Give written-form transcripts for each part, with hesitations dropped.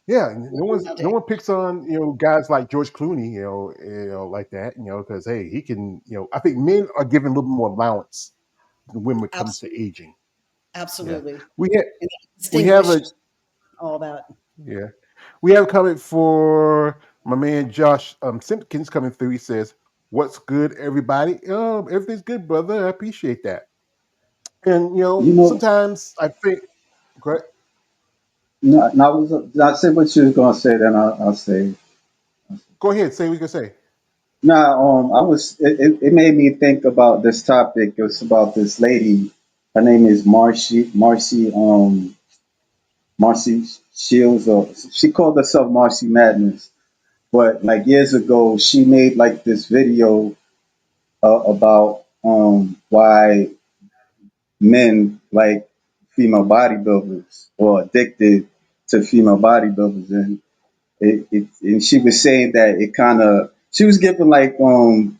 Yeah, no nowadays. one picks on guys like George Clooney, like that, because hey, he can, I think men are given a little bit more allowance when it comes to Absolutely, aging. Yeah, absolutely, we ha- and we have a distinguished all that. yeah we have a comment for my man Josh Simpkins coming through. He says, "What's good, everybody? Everything's good, brother. I appreciate that." And You know, sometimes I think, great. now I say what you was gonna say, then I'll say. Go ahead, say what you can say. Now, it made me think about this topic. It was about this lady. Her name is Marcy Shields, or she called herself Marcy Madness. But like years ago, she made like this video about why men like female bodybuilders or addicted to female bodybuilders, and and she was saying that it kind of she was giving like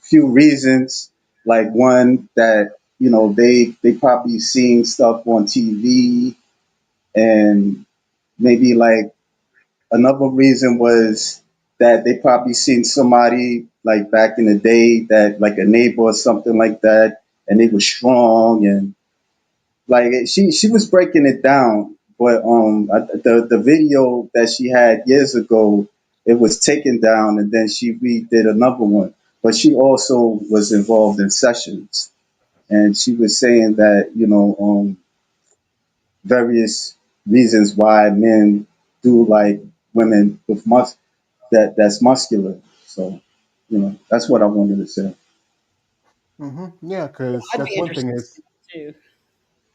few reasons, like one that they probably seen stuff on TV, and maybe like another reason was that they probably seen somebody like back in the day, that like a neighbor or something like that, and they were strong, and like she was breaking it down. But the video that she had years ago, it was taken down, and then she redid another one. But she also was involved in sessions, and she was saying that various reasons why men do like women with that's muscular. So that's what I wanted to say. Yeah, because I'd that's be one thing interested is too.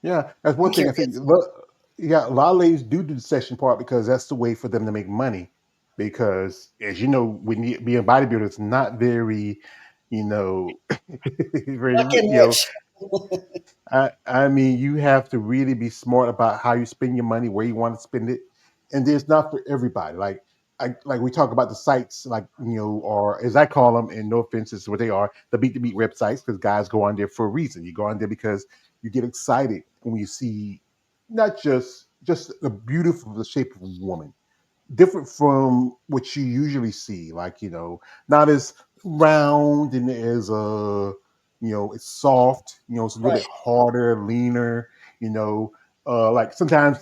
Yeah, that's I'm one thing I think. curious. Yeah, a lot of ladies do the session part because that's the way for them to make money. Because as you know, when you be a bodybuilder, it's not very, you know, very, Fucking rich. I mean, you have to really be smart about how you spend your money, where you want to spend it, and it's not for everybody. Like we talk about the sites, like or as I call them, and no offense, is what they are, the beat to beat websites, because guys go on there for a reason. You go on there because you get excited when you see not just the beautiful the shape of a woman, different from what you usually see. Like not as round and as it's soft. It's a little Right. bit harder, leaner. You know, like sometimes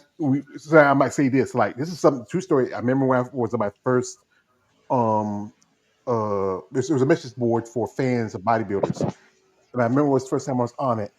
I might say this. Like this is some true story. I remember when I was on my first um there was a message board for fans of bodybuilders, and I remember it was the first time I was on it,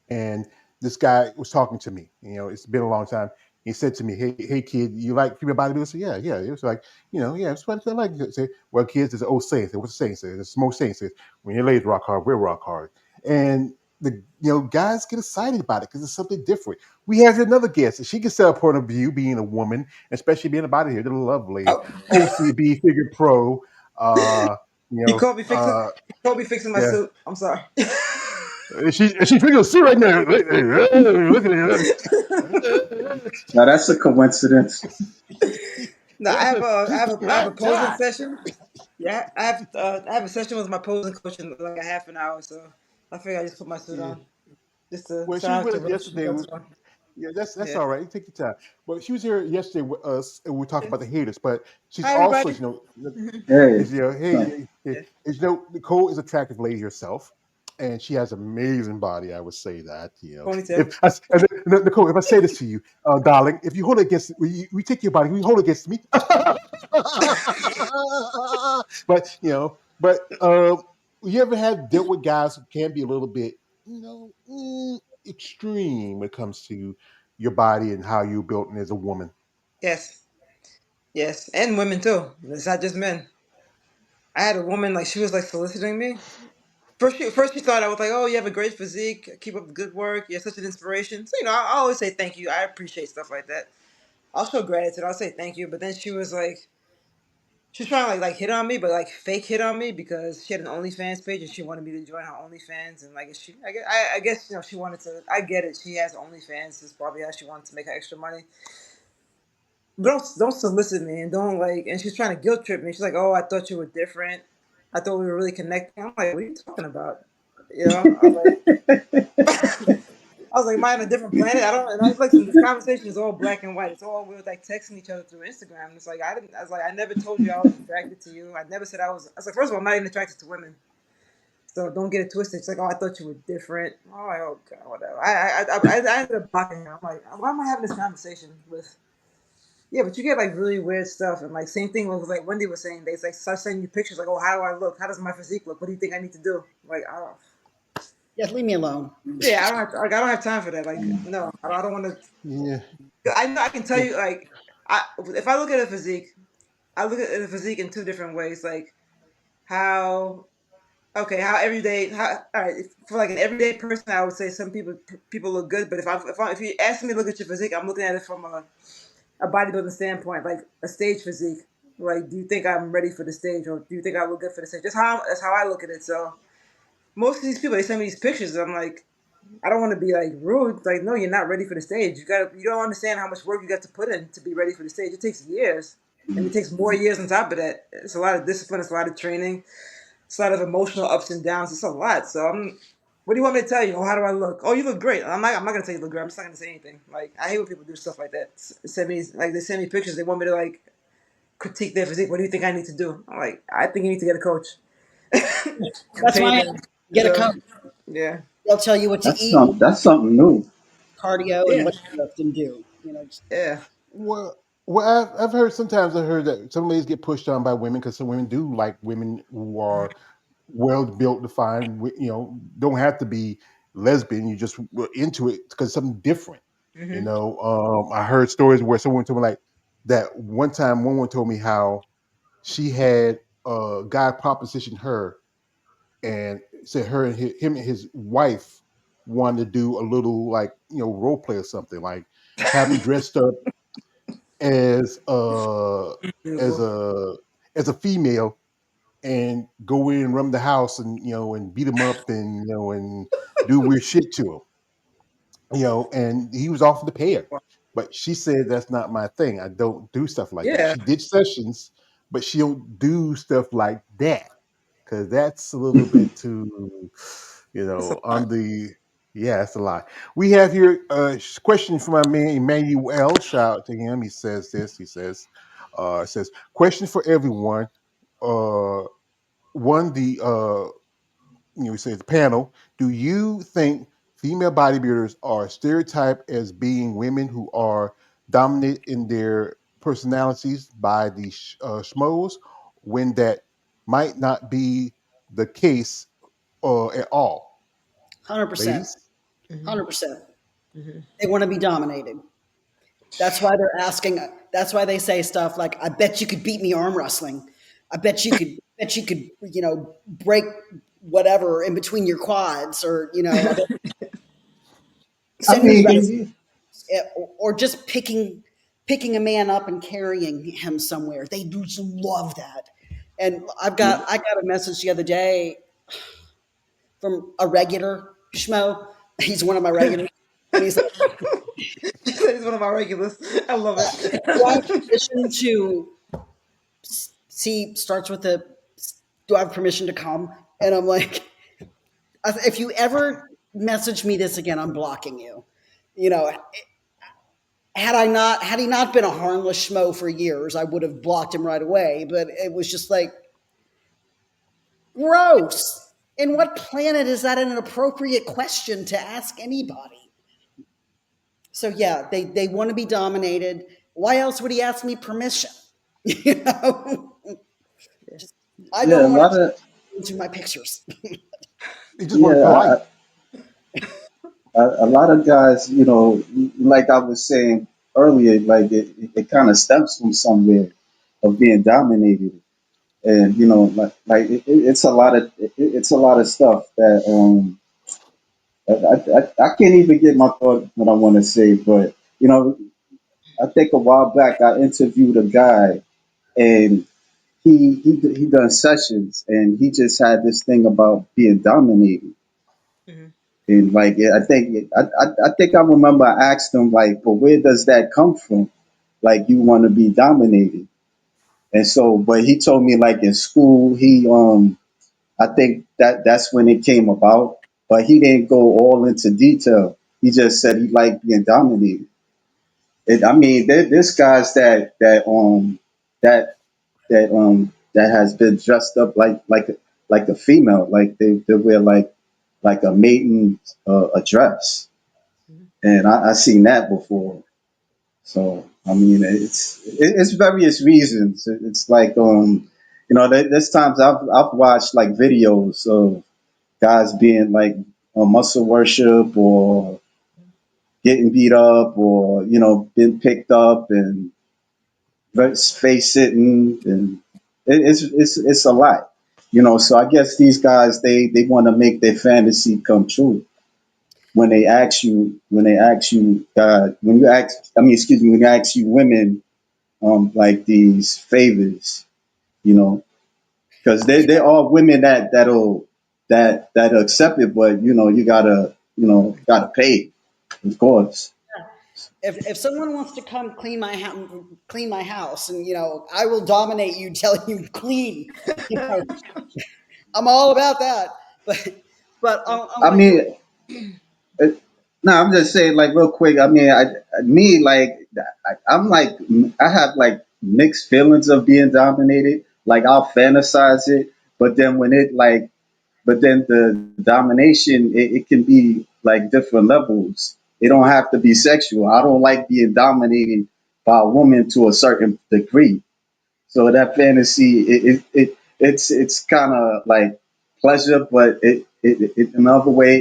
and this guy was talking to me. It's been a long time. He said to me, "Hey, kid, you like female bodybuilders?" I said, "Yeah, yeah." It was like, yeah, it's what I like. I say, "Well, kids, there's an old saying. Say, what's the saying? Say, there's some old saying. Says, when your legs rock hard, we're rock hard." And the guys get excited about it because it's something different. We have another guest, and she can sell a point of view, being a woman, especially being a bodybuilder, the lovely Oh, OCB figure pro. Uh, you he know, called me fixing. uh, He called me fixing my yeah. suit. I'm sorry. She's figure see right now. Look at her. Now that's a coincidence. No, I have a posing God. session. Yeah, I have a session with my posing coach in like a half an hour, so I figure I just put my suit Yeah. on just to Well, so she I was have with to us rush. yesterday. That's fun. Yeah, that's Yeah. all right. You take your time. But she was here yesterday with us, and we talked Yeah. about the haters. But she's Hi also, everybody. Hey, is hey, so, hey, Yeah. Nicole is an attractive lady herself, and she has an amazing body. I would say that. Ponytail. If I, and Nicole, if I say this to you, darling, if you hold it against, we take your body, we hold it against me. But you ever had dealt with guys who can be a little bit, extreme when it comes to your body and how you're built and as a woman? Yes. Yes, and women too. It's not just men. I had a woman like she was like soliciting me. First she thought I was like, oh, you have a great physique. Keep up the good work. You're such an inspiration. So I always say thank you. I appreciate stuff like that. I'll show gratitude. I'll say thank you. But then she was like, she was trying to like hit on me, but like fake hit on me because she had an OnlyFans page and she wanted me to join her OnlyFans. And like I guess she wanted to. I get it. She has OnlyFans. This is probably how she wanted to make her extra money. But don't solicit me and don't like. And she's trying to guilt trip me. She's like, oh, I thought you were different. I thought we were really connecting. I'm like, what are you talking about? I'm like, I was like, am I on a different planet? I don't. And I was like, this conversation is all black and white. It's all we were like texting each other through Instagram. It's like I didn't. I was like, I never told you I was attracted to you. I never said I was. I was like, first of all, I'm not even attracted to women. So don't get it twisted. It's like, oh, I thought you were different. Oh, oh God, whatever. I ended up blocking her. I'm like, why am I having this conversation with? Yeah, but you get like really weird stuff, and like same thing with like Wendy was saying. They like start sending you pictures like, oh, how do I look? How does my physique look? What do you think I need to do? Like, oh, Yeah, leave me alone. yeah, I don't have like I don't have time for that. Like, no, I don't want to. Yeah. I know I can tell Yeah. you like, if I look at a physique, I look at a physique in two different ways. Like how okay, how everyday, how all right, for like an everyday person, I would say some people look good, but if you ask me to look at your physique, I'm looking at it from a bodybuilding standpoint, like a stage physique. Like, do you think I'm ready for the stage, or do you think I look good for the stage? That's how I look at it. So most of these people, they send me these pictures. I'm like, I don't want to be like rude. Like, no, you're not ready for the stage. You don't understand how much work you got to put in to be ready for the stage. It takes years, and it takes more years on top of that. It's a lot of discipline. It's a lot of training. It's a lot of emotional ups and downs. It's a lot. So what do you want me to tell you? Oh, how do I look? Oh, you look great. I'm not gonna tell you look great. I'm just not gonna say anything. Like, I hate when people do stuff like that. They send me pictures. They want me to like critique their physique. What do you think I need to do? I'm like, I think you need to get a coach and That's pay why I them. get a So coach. yeah, They'll tell you what to That's eat, some that's something new. cardio, and yeah, what to lift and do. Just yeah. Well, I've heard sometimes I heard that some ladies get pushed on by women because some women do like women who are well built, defined. Don't have to be lesbian. You just were into it because something different. Hmm. I heard stories where someone told me like that one time. One woman told me how she had a guy proposition her and said her and him and his wife wanted to do a little like role play or something like have him dressed up as as Beautiful. a as a female and go in and run the house and and beat him up and and do weird shit to him. And he was offered to pay her. But she said that's not my thing. I don't do stuff like that. Yeah, She did sessions, but she don't do stuff like that because that's a little bit too, that's a lot. on the yeah, that's a lot. We have here a question from my man Emmanuel. Shout out to him. He says this. He says, it says, question for everyone. Uh, one, he says, panel, do you think female bodybuilders are stereotyped as being women who are dominant in their personalities by the schmoes when that might not be the case at all? 100%, Ladies? 100%. Hmm. They want to be dominated. That's why they're asking. That's why they say stuff like, "I bet you could beat me arm wrestling. I bet you could, break whatever in between your quads, or I bet I send me mean, res- or just picking a man up and carrying him somewhere. They just love that. And I got a message the other day from a regular schmo. He's one of my regulars, and he's like, He's one of my regulars. I love "Do I have it. permission to see?" Starts with the, "Do I have permission to come?" And I'm like, "If you ever message me this again, I'm blocking you." You know, had he not been a harmless schmo for years, I would have blocked him right away. But it was just like, gross. In what planet is that an appropriate question to ask anybody? So yeah, they want to be dominated. Why else would he ask me permission? You know, Yeah. just, I yeah, don't a want lot to of into my pictures. They just want to be polite. yeah, a lot of guys, like I was saying earlier, like it kind of stems from somewhere of being dominated, and it's a lot of it's a lot of stuff that I can't even get my thought what I want to say, but I think a while back I interviewed a guy and he done sessions and he just had this thing about being dominated. Hmm. And like I think I remember I asked him like, but where does that come from? Like you want to be dominated. And so but he told me like in school he I think that's when it came about, but he didn't go all into detail. He just said he liked being dominated. I mean, there's guys that that has been dressed up like a female, like they wear like a maiden a dress, Mhm. and I seen that before. So I mean, it's various reasons. It's like there's times I've watched like videos of guys being like muscle worship or getting beat up or being picked up and face sitting and it's a lot. So I guess these guys they want to make their fantasy come true when you ask I mean excuse me when you ask you women like these favors, you know, because there are women that accept it, but you gotta pay, of course. If someone wants to come clean my house, and I will dominate you, tell you clean. You know, I'm all about that. But on I what you're mean, uh, no, I'm just saying like real quick. I mean, me like I'm like I have like mixed feelings of being dominated. Like I'll fantasize it, but then but then the domination it can be like different levels. It don't have to be sexual. I don't like being dominated by a woman to a certain degree. So that fantasy it's kind of like pleasure, but another way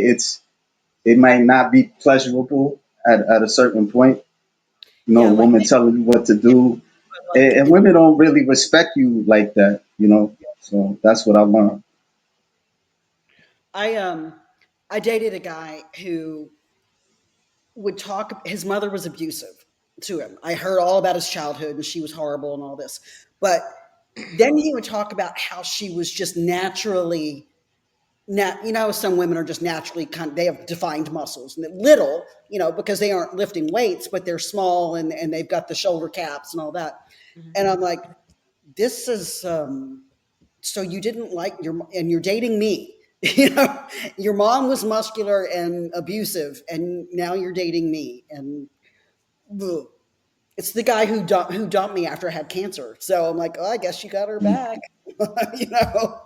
it might not be pleasurable at a certain point. yeah, A like woman telling you what to do, like and women don't really respect you like that. So that's what I learned. I I dated a guy who would talk. His mother was abusive to him. I heard all about his childhood, and she was horrible and all this. But then he would talk about how she was just naturally some women are just naturally they have defined muscles, and little, because they aren't lifting weights, but they're small, and they've got the shoulder caps and all that. Mhm. And I'm like, this is so you didn't like and you're dating me. Your mom was muscular and abusive, and now you're dating me. And ugh. It's the guy who dumped me after I had cancer. So I'm like, oh, I guess you got her back. you know,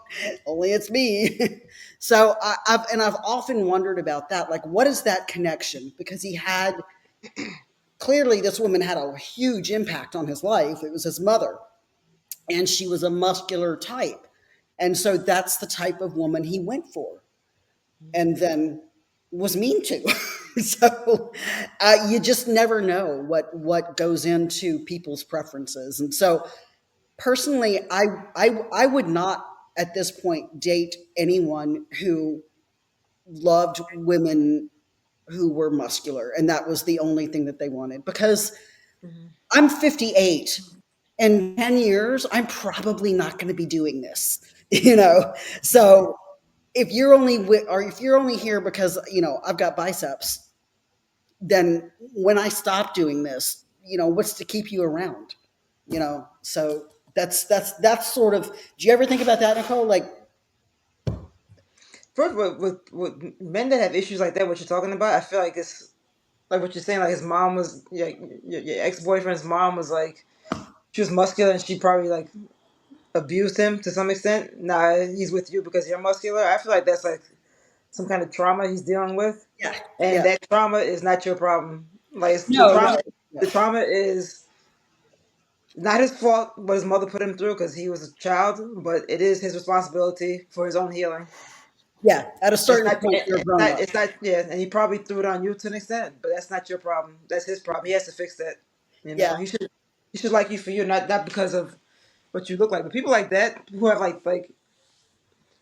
Only it's me. So I've often wondered about that. Like, what is that connection? Because he had clearly this woman had a huge impact on his life. It was his mother, and she was a muscular type, and so that's the type of woman he went for, and then was mean to. So you just never know what goes into people's preferences, and so personally, I would not at this point date anyone who loved women who were muscular and that was the only thing that they wanted, because Mhm. I'm 58. In 10 years, I'm probably not going to be doing this, you know? So if you're only here because, I've got biceps, then when I stop doing this, what's to keep you around? So that's sort of, do you ever think about that, Nicole? Like, First, with men that have issues like that, what you're talking about, I feel like it's like what you're saying. Like his mom was, your ex boyfriend's mom was like, she was muscular and she probably like abused him to some extent. Nah, he's with you because you're muscular. I feel like that's like some kind of trauma he's dealing with, yeah, and yeah. that trauma is not your problem. Like the No, trauma, no. Yeah. the trauma is not his fault what his mother put him through because he was a child, but it is his responsibility for his own healing. Yeah, at a It's certain not, point you're grown up. it's not, yeah, and he probably threw it on you to an extent, but that's not your problem. That's his problem. He has to fix that. Yeah. He should like you for you, not because of what you look like. But people like that who have like,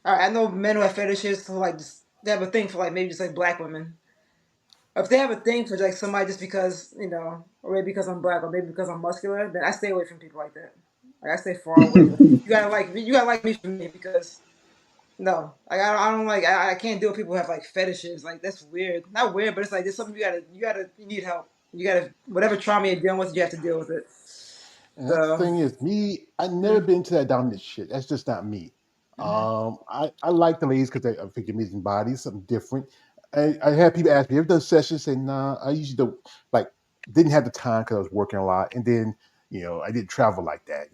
all right, I know men who have fetishes who like just they have a thing for like maybe just like black women. If they have a thing for like somebody just because or maybe because I'm black, or maybe because I'm muscular, then I stay away from people like that. Like I stay far away. Like, you gotta like me for me because no, like I don't like I can't deal with people who have like fetishes. Like that's weird. Not weird, but it's like there's something you need help. You gotta whatever trauma you're dealing with, you have to deal with it. And that's the So thing is, me, I never mhm, been into that dominant shit. That's just not me. mhm, I like the ladies because they are figure amazing bodies, something different. I had people ask me, "Have you done sessions?" Say, "Nah, I usually don't like didn't have the time because I was working a lot, and then I didn't travel like that,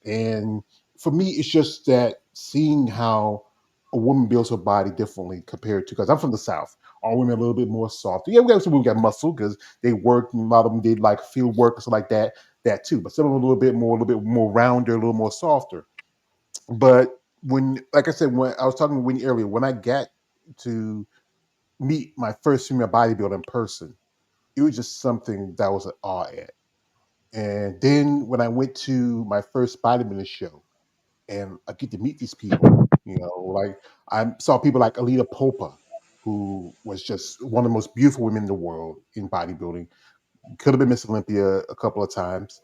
And for me, it's just that seeing how a woman builds her body differently compared to because I'm from the South. All women are a little bit more soft. Yeah, we got some women got muscle because they worked, and a lot of them did like field work and stuff like that. That too, but some of them a little bit more rounder, a little more softer. But like I said, when I was talking to Winnie earlier, when I got to meet my first female bodybuilder in person, it was just something that was an awe at. And then when I went to my first bodybuilding show, and I get to meet these people, like I saw people like Alita Popa, who was just one of the most beautiful women in the world in bodybuilding. Could have been Miss Olympia a couple of times.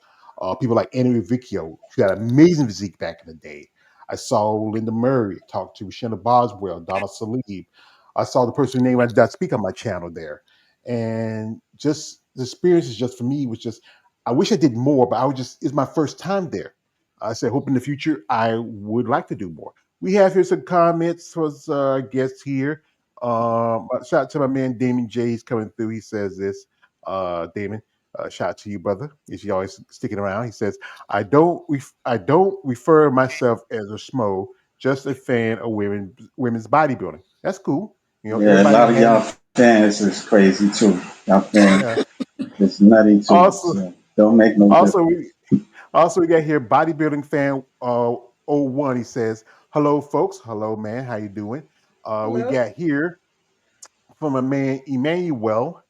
People like Annie Rivicchio, who had amazing physique back in the day. I saw Linda Murray, talked to Shanna Boswell, Donna Salib. I saw the person whose name I did not speak on my channel there. And just the experience is just for me was just, I wish I did more, but it's my first time there. I said, hope in the future I would like to do more. We have here some comments for guests here. Shout out to my man Damon J. He's coming through. He says this, Damon. Shout out to you, brother. Is he always sticking around? He says, I don't refer myself as a schmo, just a fan of women's bodybuilding." That's cool. Yeah, a Everybody lot of has y'all fans is crazy too. Y'all fans yeah. is nutty too. Also, So don't make no also difference. we got here bodybuilding fan oh 01. He says, "Hello, folks. Hello, man. How you doing?" We Hello. got here from a man Emmanuel.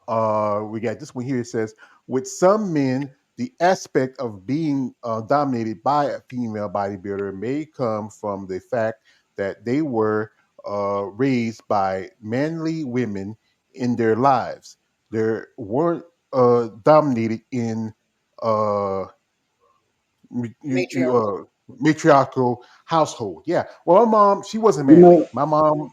We got this one here. It says, with some men, the aspect of being dominated by a female bodybuilder may come from the fact that they were raised by manly women in their lives. They weren't dominated in uh, Matriarchal. matriarchal household. Yeah. Well, my mom, she wasn't You manly. know, My mom,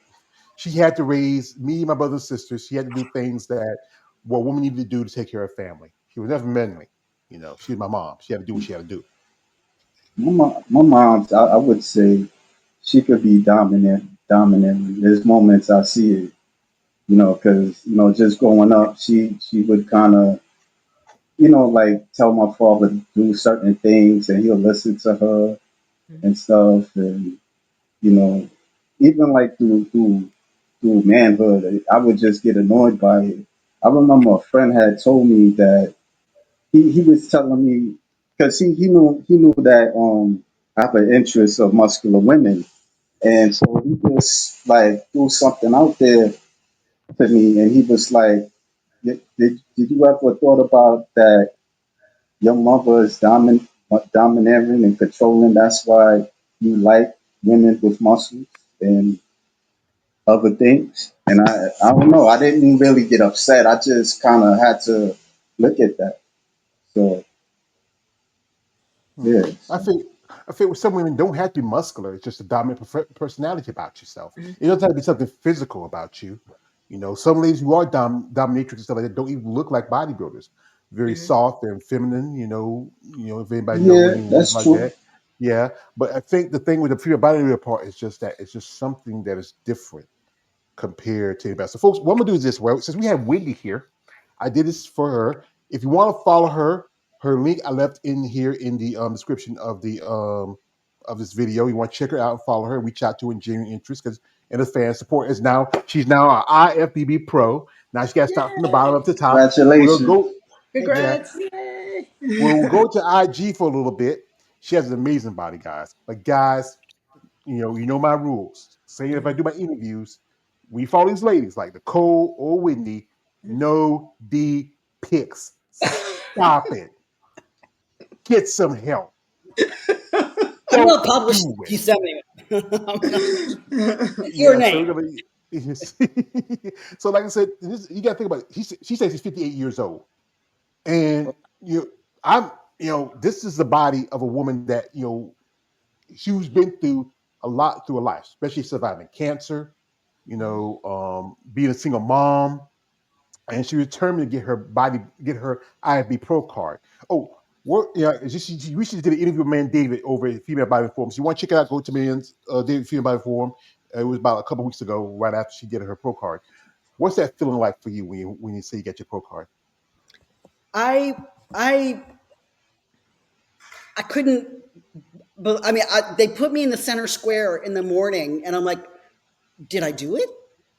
she had to raise me, my brothers and sisters. She had to do things that what women needed to do to take care of family. She was never manly. She was my mom. She had to do what she had to do. my mom, I would say she could be dominant. There's moments I see it, because just growing up, she would kind of, like tell my father to do certain things, and he'll listen to her and stuff, and you know, even like through manhood, I would just get annoyed by it. I remember a friend had told me that he was telling me because he knew that I have an interest of muscular women, and so he just like threw something out there to me, and he was like, "Did you ever thought about that? Your mother is domineering and controlling. That's why you like women with muscles and other things." And I don't know. I didn't really get upset. I just kind of had to look at that. So Mm. yeah. I So think I think some women don't have to be muscular. It's just a dominant personality about yourself. Mhm. It doesn't have to be something physical about you. Some ladies who are dominatrix and stuff like that don't even look like bodybuilders. Very Mhm. soft and feminine. If anybody know yeah, any women that's like true. that, yeah. But I think the thing with the female bodybuilder part is just that it's just something that is different compared to anybody. So, folks, what I'm gonna do is this. Well, since we have Wendy here, I did this for her. If you want to follow her, her link I left in here in the description of this video. You want to check her out and follow her. Reach out to her in genuine interest because and the fan support is now she's now our IFBB pro. Now she got to start from the bottom Yay! up to the top. We're gonna Congratulations. go, yeah. Congrats! Yay! We'll go to IG for a little bit. She has an amazing body, guys. But guys, you know my rules. Say if I Mhm. do my interviews, we follow these ladies like Nicole or Whitney. No D pics. Stop it. Get some help. I'm Don't not publishing do if it. you send me your Yeah, so name. we're gonna. So like I said, you got to think about it. She says she's 58 years old, and I'm this is the body of a woman that she's been through a lot through her life, especially surviving cancer, being a single mom, and she was determined to get her IFB Pro card. Oh, what? Yeah, she recently did an interview with Man David over at Female Body Forum. So you want to check it out? Go to Man's David Female Body Forum. It was about a couple weeks ago, right after she did her pro card. What's that feeling like for you when you say you get your pro card? I I I couldn't. I mean, they put me in the center square in the morning, and I'm like, did I do it?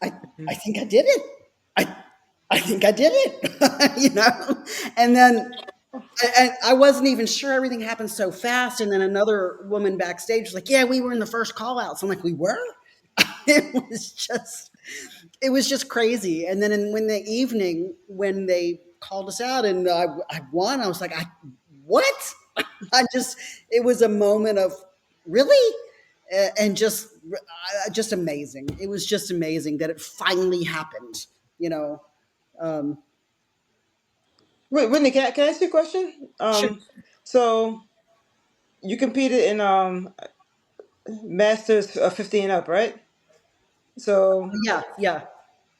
I I Mhm. think I did it. I I think I did it. And then I wasn't even sure, everything happened so fast. And then another woman backstage was like, "Yeah, we were in the first call outs." I'm like, "We were." it was just it was just crazy. And then when the evening, when they called us out and I won, I was like, what? I just, it was a moment of really, and just amazing. It was just amazing that it finally happened. You know, um, Wait, Whitney, can I ask you a question? sure. So you competed in Masters 50 and up, right? So Yeah, yeah.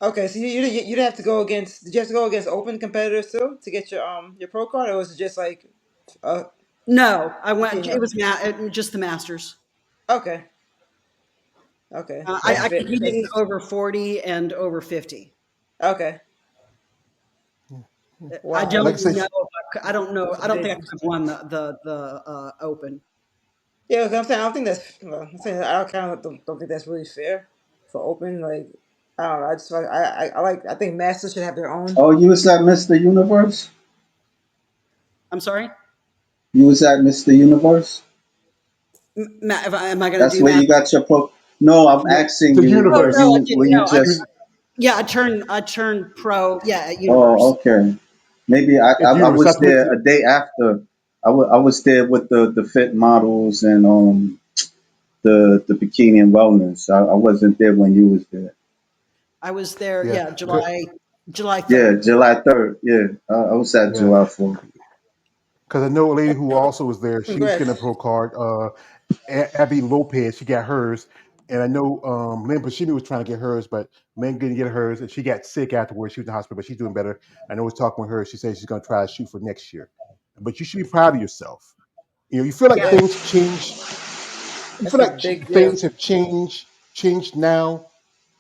okay, so you didn't have to go against. Did you have to go against open competitors too to get your pro card, or was it just like uh No, I went. 15 It up? was just the Masters. Okay, okay, Yeah. I competed in that's over 40 and over 50. okay. I Wow, Like I don't said, know. I don't know. that's I don't think I amazing. could have won the Open. Yeah, 'cause I'm saying I don't think that's. Well, I'm saying I kind of don't think that's really fair for open. Like I don't know. I just like I like I think masters should have their own. Oh, you was at Mr. Universe? I'm sorry, You was at Mr. Universe? Am I going to That's do where that? you got your pro. No, I'm no, asking the you, Oh were no, universe. I you didn't. were No, you just yeah, I turned pro. Yeah, at oh, Universe. okay. Maybe At the I universe, was that's there Mr. a day after. I was there with the fit models and the bikini and wellness. I wasn't there when you was there. I was there. Yeah, Yeah, July Yeah, 3rd. July 3rd. Yeah, I was at yeah. July 4th. Because I know a lady who also was there. She was getting a Congrats. pro card. Abby Lopez, she got hers, and I know Lynn Pashimi was trying to get hers, but Lynn didn't get hers, and she got sick afterwards. She was in the hospital, but she's doing better. I know I was talking with her. She said she's going to try to shoot for next year. But you should be proud of yourself. You feel like Yeah. Yes, things change. You that's feel a like big deal. things have changed now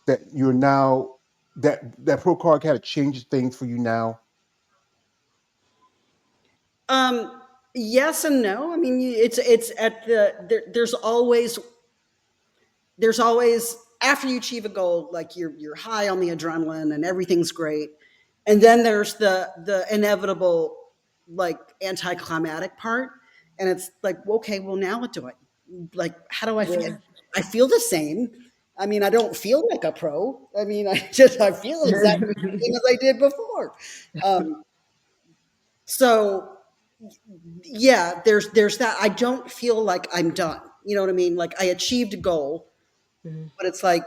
that you're now that pro card kind of changes things for you now. Um. Yes and no. I mean, it's at there's always, after you achieve a goal, like you're high on the adrenaline and everything's great, and then there's the inevitable, like, anticlimactic part, and it's like, okay, well, now what do I, like, how do I feel? Yeah. I feel the same. I mean, I don't feel like a pro. I mean, I feel exactly the same as I did before. um, so yeah, there's that. I don't feel like I'm done. You know what I mean? Like, I achieved a goal, Mhm, but it's like,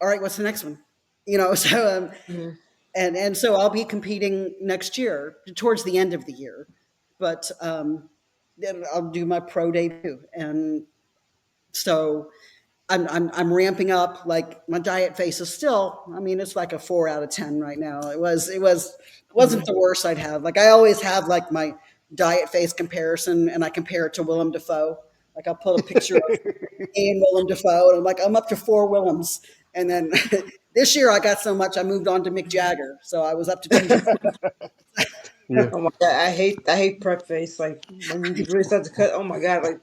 all right, what's the next one? So mhm. and so I'll be competing next year towards the end of the year, but then I'll do my pro debut, and so I'm ramping up. Like, my diet face is still, I mean, it's like a 4 out of 10 right now. It wasn't the worst I'd have. Like, I always have, like, my diet face comparison, and I compare it to Willem Dafoe. Like, I'll put a picture of me and Willem Dafoe, and I'm like, I'm up to 4 Willems. And then this year I got so much, I moved on to Mick Jagger, so I was up to 2. Yeah. Oh my god, I hate prep face. Like when you really start to cut. Oh my god, like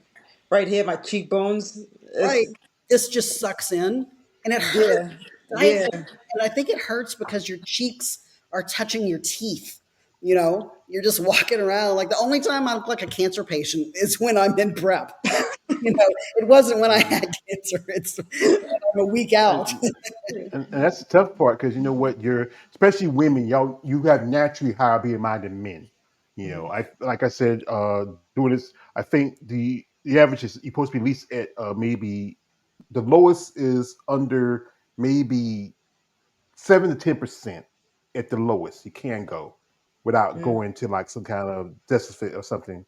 right here, my cheekbones. Right. It's This just sucks in, and it hurts. yeah, Right? yeah, And I think it hurts because your cheeks are touching your teeth. You're just walking around. Like, the only time I look like a cancer patient is when I'm in prep. It wasn't when I had cancer. It's when I'm a week out. And, and that's the tough part because you know what, you're especially women, y'all you have naturally higher BMI than men. Mhm. I like I said, doing this, I think the average is you're supposed to be at least at maybe the lowest is under maybe 7 to 10% at the lowest you can go without Mhm. going to like some kind of deficit or something.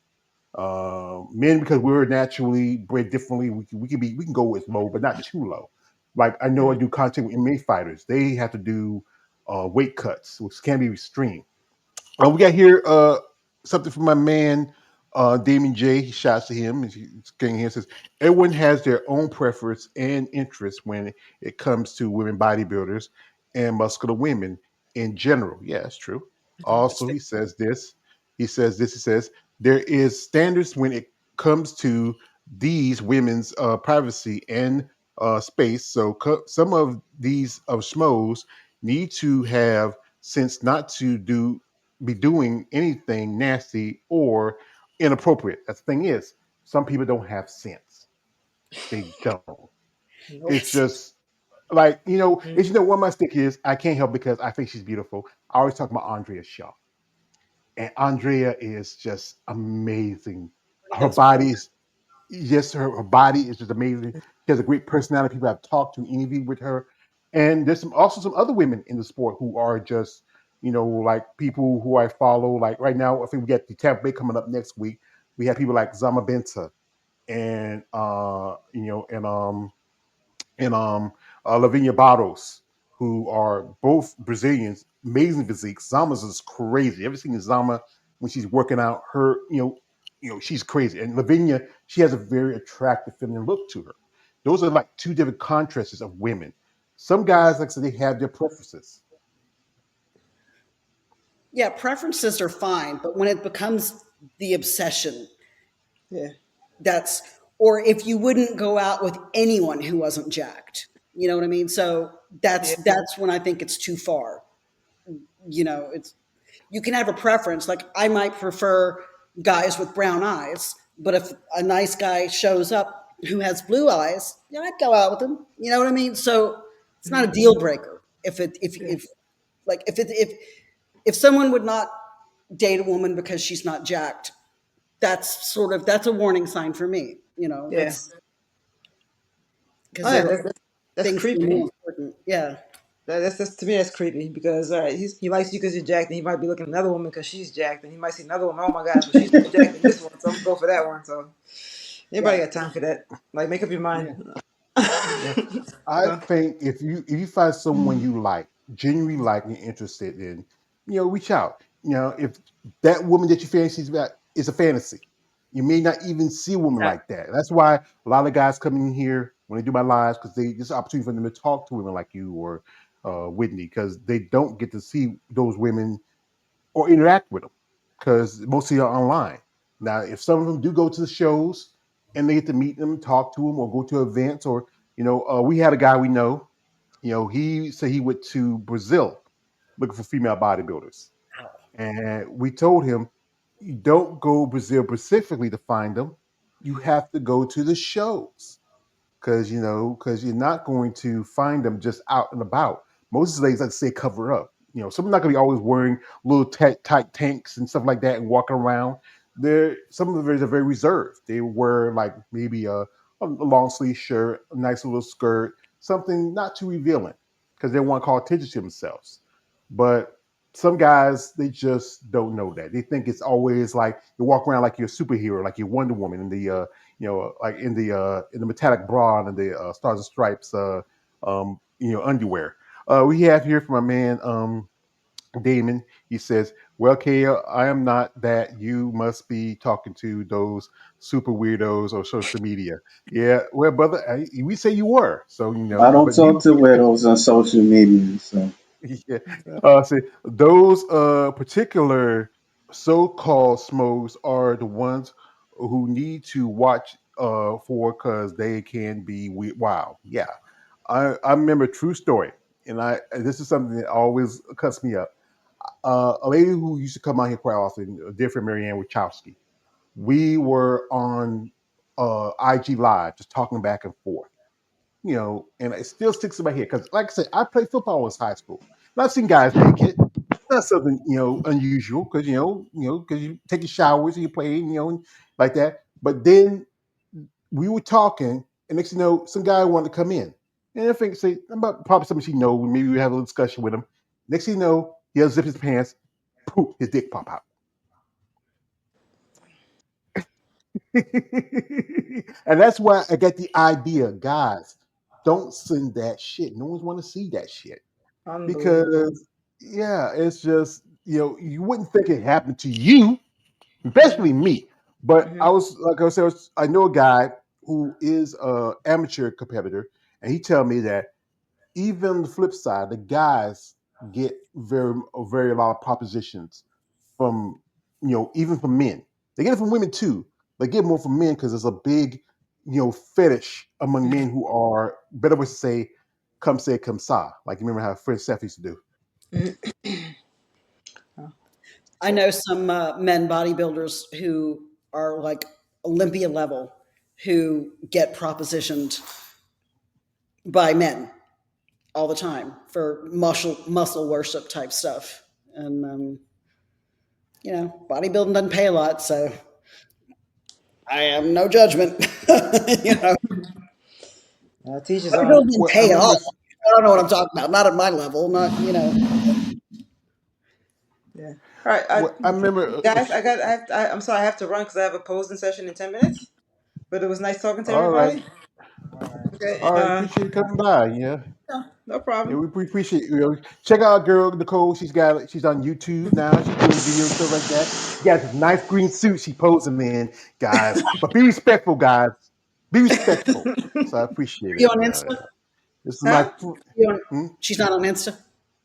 Men, because we're naturally bred differently, we can go as low, but not too low. Like I know I Mhm. do content with MMA fighters; they have to do weight cuts, which can be extreme. We got here something from my man Damien J. He shouts to him. He's getting here, says everyone has their own preference and interest when it comes to women bodybuilders, and muscular women in general. Yeah, that's true. That's Also, fair. he says this. He says there is standards when it comes to these women's privacy and space. So some of these of schmoes need to have sense not to be doing anything nasty or inappropriate. That's the thing is, some people don't have sense. They don't. It's Nope. That's just like Mm. it's what my stick is. I can't help because I think she's beautiful. I always talk about Andrea Shaw, and Andrea is just amazing. she Her does well. body is yes, her body is just amazing. She has a great personality. People have talked to interview with her, and there's also some other women in the sport who are just like people who I follow. Like right now, I think we get the Tampa Bay coming up next week. We have people like Zama Benta and Lavinia Barros, who are both Brazilians, amazing physiques. Zama's is crazy. Ever seen Zama when she's working out? Her, she's crazy. And Lavinia, she has a very attractive feminine look to her. Those are like two different contrasts of women. Some guys, like I said, they have their preferences. Yeah, preferences are fine, but when it becomes the obsession, Yeah. that's or if you wouldn't go out with anyone who wasn't jacked. You know what I mean? So Yeah. that's when I think it's too far. It's you can have a preference. Like I might prefer guys with brown eyes, but if a nice guy shows up who has blue eyes, yeah, I'd go out with him. You know what I mean? So it's not a Mhm. deal breaker. If it Yeah. if like if someone would not date a woman because she's not jacked, that's a warning sign for me. Yeah. It's because Oh, there yeah, are that's things that are creepy. more important. Yeah. That's to me that's creepy because all right, he likes you because you're jacked, and he might be looking at another woman because she's jacked, and he might see another woman. Oh my gosh, but she's more jacked than this one, so I'm gonna go for that one. So anybody Yeah. got time for that? Like, make up your mind. Yeah. Yeah. I So, think if you find someone you like, genuinely like, and you're interested in, reach out. If that woman that you fancy about is a fantasy, you may not even see a woman yeah. like that. That's why a lot of guys come in here when they do my lives because this is an opportunity for them to talk to women like you or Whitney because they don't get to see those women or interact with them because mostly are online. Now, if some of them do go to the shows and they get to meet them, talk to them, or go to events, or we had a guy we know. He said he went to Brazil looking for female bodybuilders, and we told him, you don't go Brazil specifically to find them. You have to go to the shows because you're not going to find them just out and about. Most of the ladies, like to say, cover up. Some are not going to be always wearing little tight tanks and stuff like that and walking around. Some of the ladies are very reserved. They wear like maybe a long sleeve shirt, a nice little skirt, something not too revealing because they want to call attention to themselves. But some guys, they just don't know that. They think it's always like you walk around like you're a superhero, like you're Wonder Woman in the like in the metallic bra and the stars and stripes underwear. We have here from a man Damon. He says, "Well, Kale, I am not that. You must be talking to those super weirdos or social media." Yeah, well, brother, we say you were, so I don't but talk to widows on social media, so yeah. See, those particular so-called smokes are the ones who need to watch for because they can be wild. Yeah, I remember a true story, and this is something that always cuts me up. A lady who used to come out here quite often, a dear friend Marianne Wachowski. We were on IG Live, just talking back and forth and it still sticks in my head because, like I said, I played football in high school. And I've seen guys naked. Not something unusual because because you take your showers and you play and like that. But then we were talking, and next thing you know, some guy wanted to come in, and I think say about probably something she know. Maybe we have a little discussion with him. Next thing you know, he unzips his pants, poof, his dick pop out. And that's why I got the idea, guys. Don't send that shit. No one's want to see that shit. unbelievable. Because yeah, it's just you wouldn't think it happened to you, Hmm. especially me. But Hmm. I was like I said, I know a guy who is a amateur competitor, and he tell me that even the flip side, the guys get very a lot of propositions from even from men. They get it from women too. They get more from men because there's a big fetish among men who are better would say come sa. Like you remember how Fred Steph used to do. Mhm. I know some men bodybuilders who are like Olympia level who get propositioned by men all the time for muscle worship type stuff. And bodybuilding doesn't pay a lot, so I have no judgment. you know, Teach his own. bodybuilding didn't Well, I pay remember. off. I don't know what I'm talking about. Not at my level. Not. Yeah. All right, I remember. guys. I'm sorry. I have to run because I have a posing session in 10 minutes. But it was nice talking to All right, everybody. Okay. all right. Appreciate you coming by. Yeah. No, no Yeah, problem. we appreciate check out our girl Nicole. She's on YouTube now. She's doing videos and stuff like that. She got this nice green suit she posing in, guys. But be respectful, guys. Be respectful. So I appreciate You it. on Yeah, Insta? yeah. This is my Huh? You on, hmm? she's not on Insta.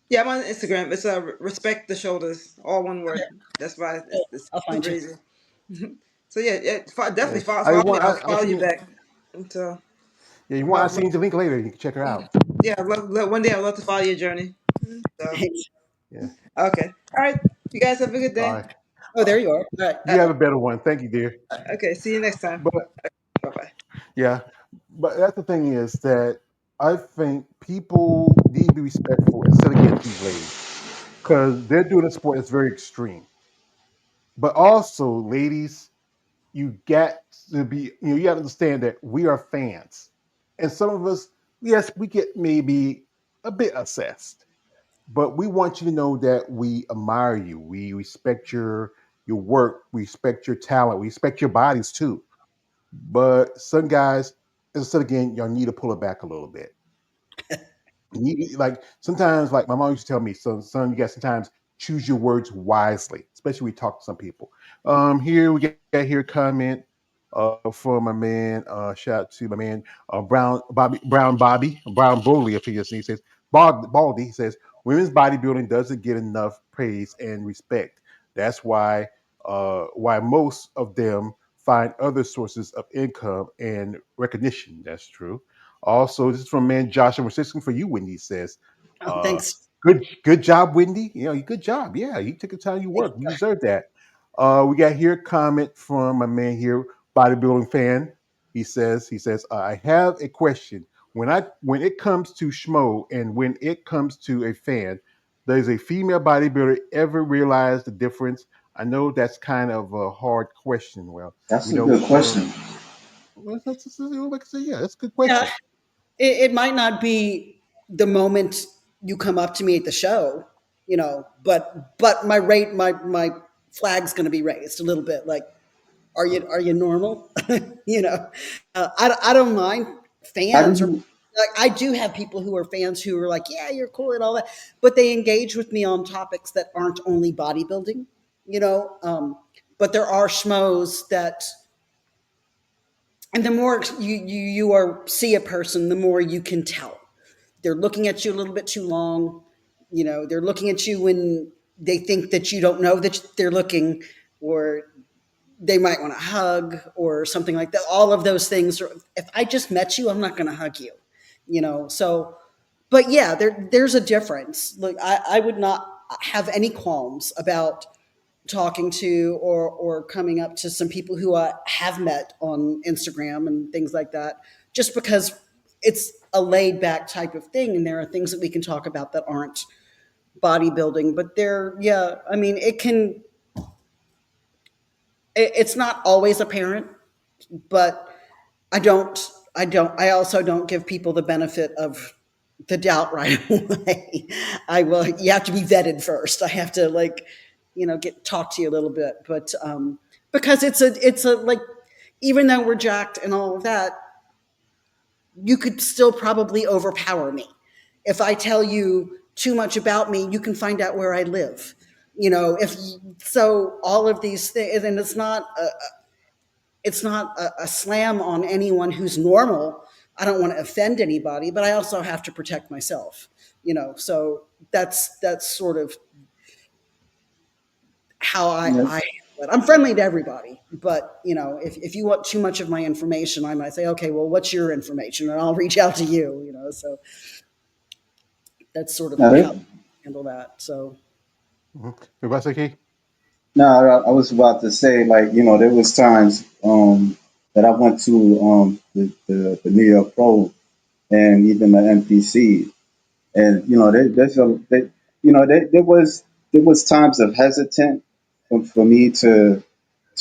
Yeah, I'm on Instagram. It's respect the shoulders, all one word. That's why Cool. it's I'll find super you. easy. So yeah, yeah, definitely Yeah. I follow me. want I'll I follow seen you you. back. And Yeah, you want I love, love- seen the link later. You can check her out. yeah, one day I'd love to follow your journey. So Thanks. Yeah. okay, all right. You guys have a good All day. right. Oh, there you are. All right. You have a better one. Thank you, dear. Okay, see you next time. But Bye bye. yeah, but that's the thing is that I think people need to be respectful and set against these ladies because they're doing a sport that's very extreme. But also, ladies, you got to be, you got to understand that we are fans. And some of us, yes, we get maybe a bit obsessed, but we want you to know that we admire you. We respect your work, we respect your talent, we respect your bodies too. But some guys, as I said again, y'all need to pull it back a little bit. Like sometimes, like my mom used to tell me, son, you got sometimes choose your words wisely, especially when we talk to some people. Here we got here comment for my man. Shout out to my man Brown Bowley up here. He says Baldy. He says women's bodybuilding doesn't get enough praise and respect. That's why most of them find other sources of income and recognition. That's true. Also, this is from man Joshua Persistent for you, Wendy says. Oh, Uh, thanks. good job, Wendy. Good job. Yeah, you took the time you Thank work. You deserve that. We got here a comment from my man here, bodybuilding fan. He says, I have a question. When it comes to schmo and when it comes to a fan, does a female bodybuilder ever realize the difference? I know that's kind of a hard question. Well, That's we a know good question. yeah, that's a good you. Yeah, question. it might not be the moment you come up to me at the show, but my flag's going to be raised a little bit. Like, are you normal? you know, I don't mind How do fans or you like I do have people who are fans who are like, yeah, you're cool and all that, but they engage with me on topics that aren't only bodybuilding, you know. But there are schmoes that, and the more you are see a person, the more you can tell they're looking at you a little bit too long. They're looking at you when they think that you don't know that they're looking, or they might want to hug or something like that. All of those things. If I just met you, I'm not going to hug you. So, but yeah, there's a difference. Look, I would not have any qualms about talking to or coming up to some people who I have met on Instagram and things like that, just because it's a laid back type of thing, and there are things that we can talk about that aren't bodybuilding. But yeah, I mean, it's not always apparent, but I also don't give people the benefit of the doubt right away. You have to be vetted first. I have to get talk to you a little bit, but because it's a like, even though we're jacked and all of that, you could still probably overpower me. If I tell you too much about me, you can find out where I live. If so, all of these things, and it's not a slam on anyone who's normal, I don't want to offend anybody, but I also have to protect myself. So that's sort of how Yeah. I handle it. I'm friendly to everybody, but if you want too much of my information, I might say, okay, well, what's your information, and I'll reach out to you. So that's sort of Now how I that, handle that. So Mhm. Everybody say, Key? no, I was about to say, like, there was times that I went to the New York Pro and even the NPC, and there was times of hesitant for me to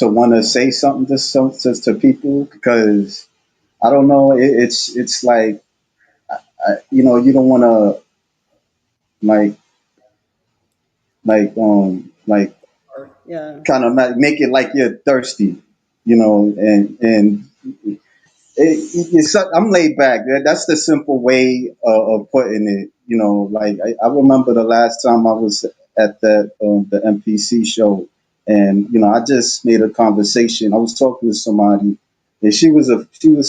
want to say something to people, because I don't know, it's like, you don't want to, like like yeah, kind of make it like you're thirsty, and I'm laid back. That's the simple way of putting it. Like, I remember the last time I was at the MPC show, and I just made a conversation. I was talking to somebody, and she was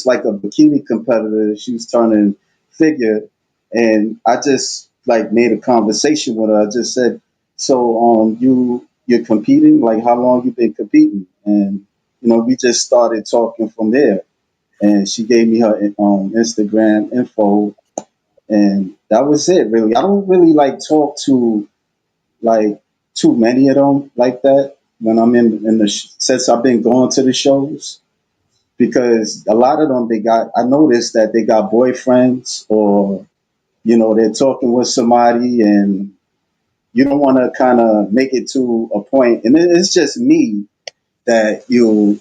like a bikini competitor. She was turning figure, and I just like made a conversation with her. I just said, "So, you're competing? Like, how long you been competing?" And we just started talking from there, and she gave me her Instagram info, and that was it. Really, I don't really like talk to, like, too many of them like that when I'm in since I've been going to the shows, because a lot of them, I noticed that they got boyfriends, or they're talking with somebody, and you don't want to kind of make it to a point, and it's just me that you're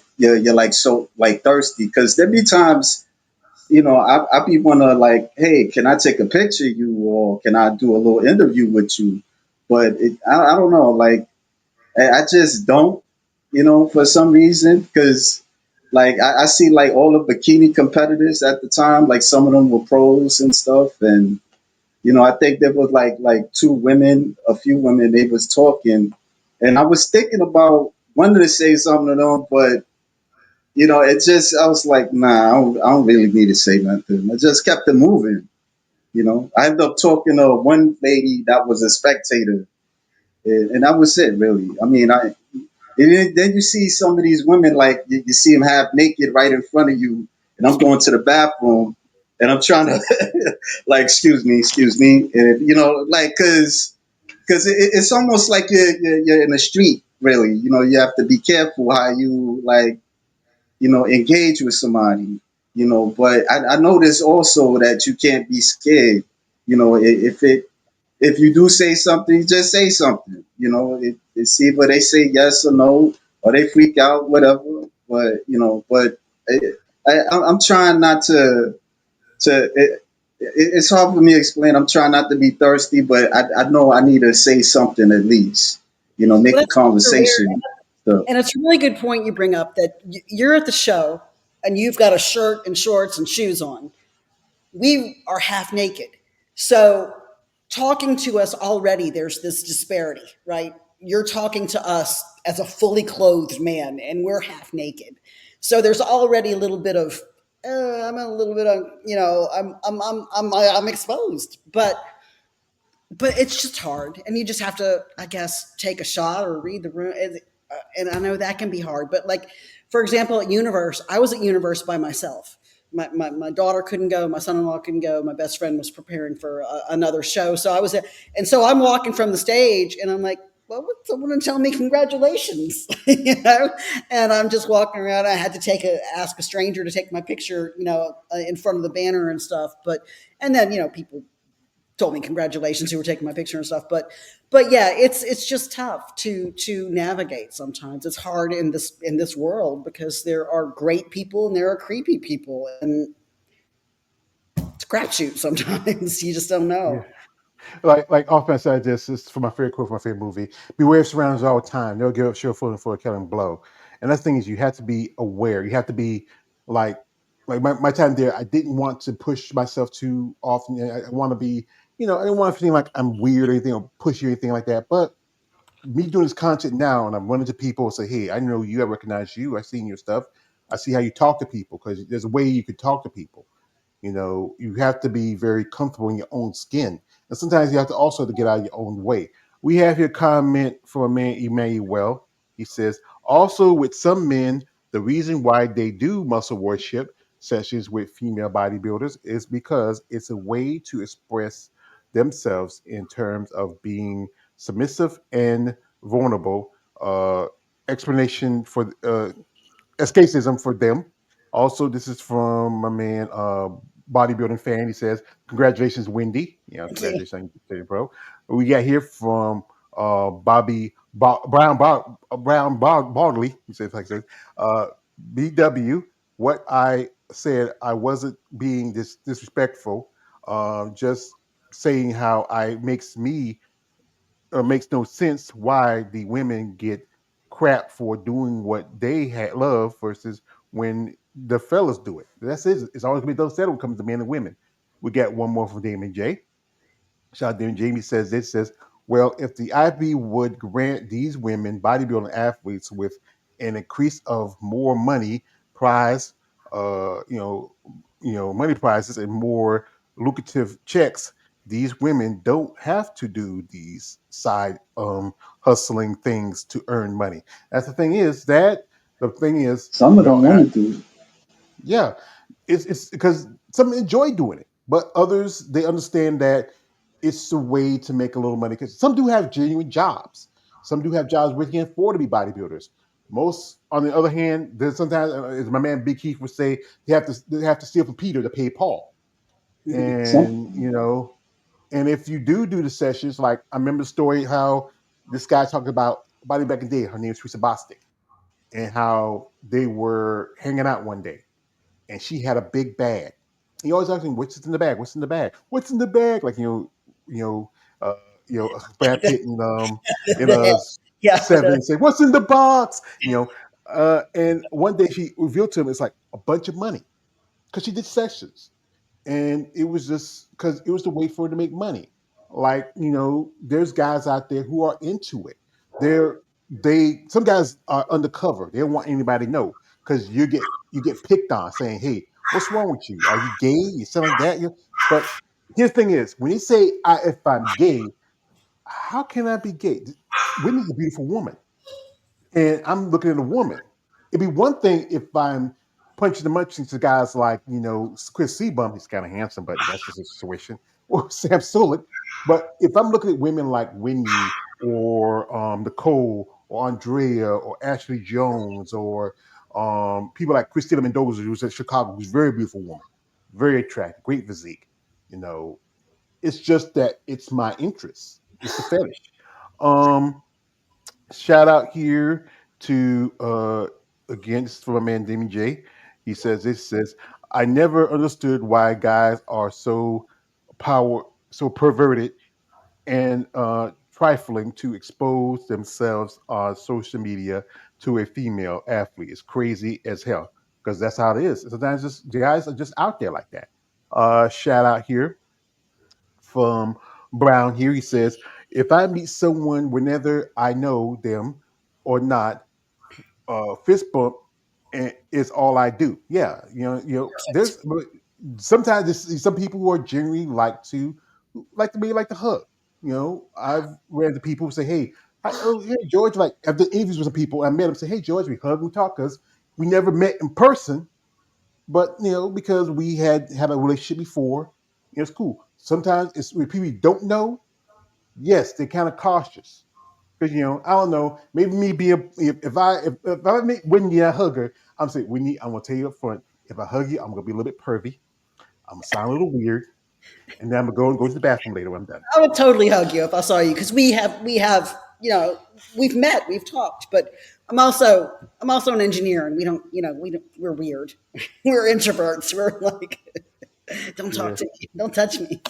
like, so like thirsty, because there be times, I be wanna, like, hey, can I take a picture of you, or can I do a little interview with you? But I don't know, like, I just don't, for some reason, because like I see like all the bikini competitors at the time, like some of them were pros and stuff, and I think there was like two women, a few women, they was talking, and I was thinking about wanting to say something to them, but it just, I was like, nah, I don't really need to say nothing. I just kept it moving. I ended up talking to one lady that was a spectator, and that was it, really. I mean, and then you see some of these women, like, you see them half naked right in front of you, and I'm going to the bathroom, and I'm trying to, like, excuse me, and, like, because it's almost like you're in the street, really. You have to be careful how you, like, engage with somebody, but I notice also that you can't be scared. If you do say something, just say something. It's either they say yes or no, or they freak out, whatever. But I, I'm trying not to. It's hard for me to explain. I'm trying not to be thirsty, but I know I need to say something at least. well, Make a that's super weird. conversation. So, And it's a really good point you bring up that you're at the show and you've got a shirt and shorts and shoes on. We are half naked. So talking to us already, there's this disparity, right? You're talking to us as a fully clothed man and we're half naked. So there's already a little bit of, I'm a little bit of, I'm exposed, but it's just hard, and you just have to, I guess, take a shot or read the room. And I know that can be hard, but like, for example, at Universe, I was at Universe by myself. My daughter couldn't go, my son-in-law couldn't go, my best friend was preparing for another show, so I was there, and so I'm walking from the stage, and I'm like, well, would someone tell me congratulations, and I'm just walking around. I had to ask a stranger to take my picture, in front of the banner and stuff, and then people told me congratulations who were taking my picture and stuff, but yeah, it's just tough to navigate. Sometimes it's hard in this world because there are great people and there are creepy people, and it's a crapshoot sometimes. You just don't Yeah. know. Like often I said this is for my favorite quote from my favorite movie. Beware of surroundings all the time. They'll give up sure footing for a killing blow. And that's the thing is you have to be aware. You have to be like my time there, I didn't want to push myself too often. I want to be, I didn't want to feel like I'm weird or anything or pushy or anything like that. But me doing this content now and I'm running to people and say, hey, I know you, I recognize you, I seen your stuff. I see how you talk to people because there's a way you could talk to people. You have to be very comfortable in your own skin, and sometimes you have to also to get out of your own way. We have here comment from a man, Emmanuel. He says, also with some men, the reason why they do muscle worship sessions with female bodybuilders is because it's a way to express themselves in terms of being submissive and vulnerable. Explanation for escapism for them. Also, this is from my man, bodybuilding fan. He says, "Congratulations, Wendy. Yeah, Thank you. congratulations, bro." We got here from Bobby Brown Baldley. He says like this. Uh, BW. What I said, I wasn't being disrespectful. Just saying how I makes me makes no sense why the women get crap for doing what they had love versus when the fellas do it. That's it. It's always gonna be those settled when it comes to men and women. We got one more from Damon J. Shout out there. Jamie says this says, well, if the IB would grant these women bodybuilding athletes with an increase of more money prize, uh, you know, money prizes and more lucrative checks, these women don't have to do these side hustling things to earn money. That's the thing is, Some of them want to do it. yeah, it's because some enjoy doing it, but others they understand that it's a way to make a little money. Because some do have genuine jobs. Some do have jobs where they can afford to be bodybuilders. Most, on the other hand, there's sometimes, as my man Big Keith would say, they have to steal from Peter to pay Paul. Some And and if you do the sessions, like I remember the story how this guy talked about body back in the day. Her name is Teresa Bostic, and how they were hanging out one day and she had a big bag. He always asking, me, "What's in the bag? What's in the bag? What's in the bag?" Like you know, uh, Brad Pitt in The head. a Yeah. seven and say, "What's in the box?" And one day she revealed to him it's like a bunch of money because she did sessions, and it was just because it was the way for her to make money. Like there's guys out there who are into it. They're they some guys are undercover. They don't want anybody to know because you get picked on saying, "Hey, what's wrong with you? Are you gay? You sound like that." But here's the thing: is when you say if I'm gay, how can I be gay? Wendy's a beautiful woman and I'm looking at a woman. It'd be one thing if I'm punching the munching to guys like, Chris Sebum, he's kind of handsome, but that's just a situation, or Sam Sulek. But if I'm looking at women like Whitney or Nicole or Andrea or Ashley Jones or people like Christina Mendoza, who's at Chicago, who's a very beautiful woman, very attractive, great physique, you know, it's just that it's my interest. It's a fetish. Um, Shout out here to again, this is from my man Demi J. This says I never understood why guys are so perverted and trifling to expose themselves on social media to a female athlete. It's crazy as hell because that's how it is. Sometimes just the guys are just out there like that. Shout out here from Brown here. He says, if I meet someone whenever I know them or not, fist bump is all I do. Yeah, there's but sometimes some people who are genuinely like to hug. I've read the people who say, "Hey, hey George," like after interviews with some people, I met them say, "Hey George, we hug, we talk," because we never met in person, but because we had a relationship before, it's cool. Sometimes it's when people you don't know. Yes, they're kind of cautious because I don't know. Maybe me being if I meet Whitney and I hug her, I'm saying Whitney, I'm gonna tell you up front. If I hug you, I'm gonna be a little bit pervy. I'm gonna sound a little weird, and then I'm gonna go to the bathroom later when I'm done. I would totally hug you if I saw you because we have we've met, we've talked, but I'm also I'm also an engineer and we're weird. We're introverts. We're like, don't talk Yeah. to me, don't touch me.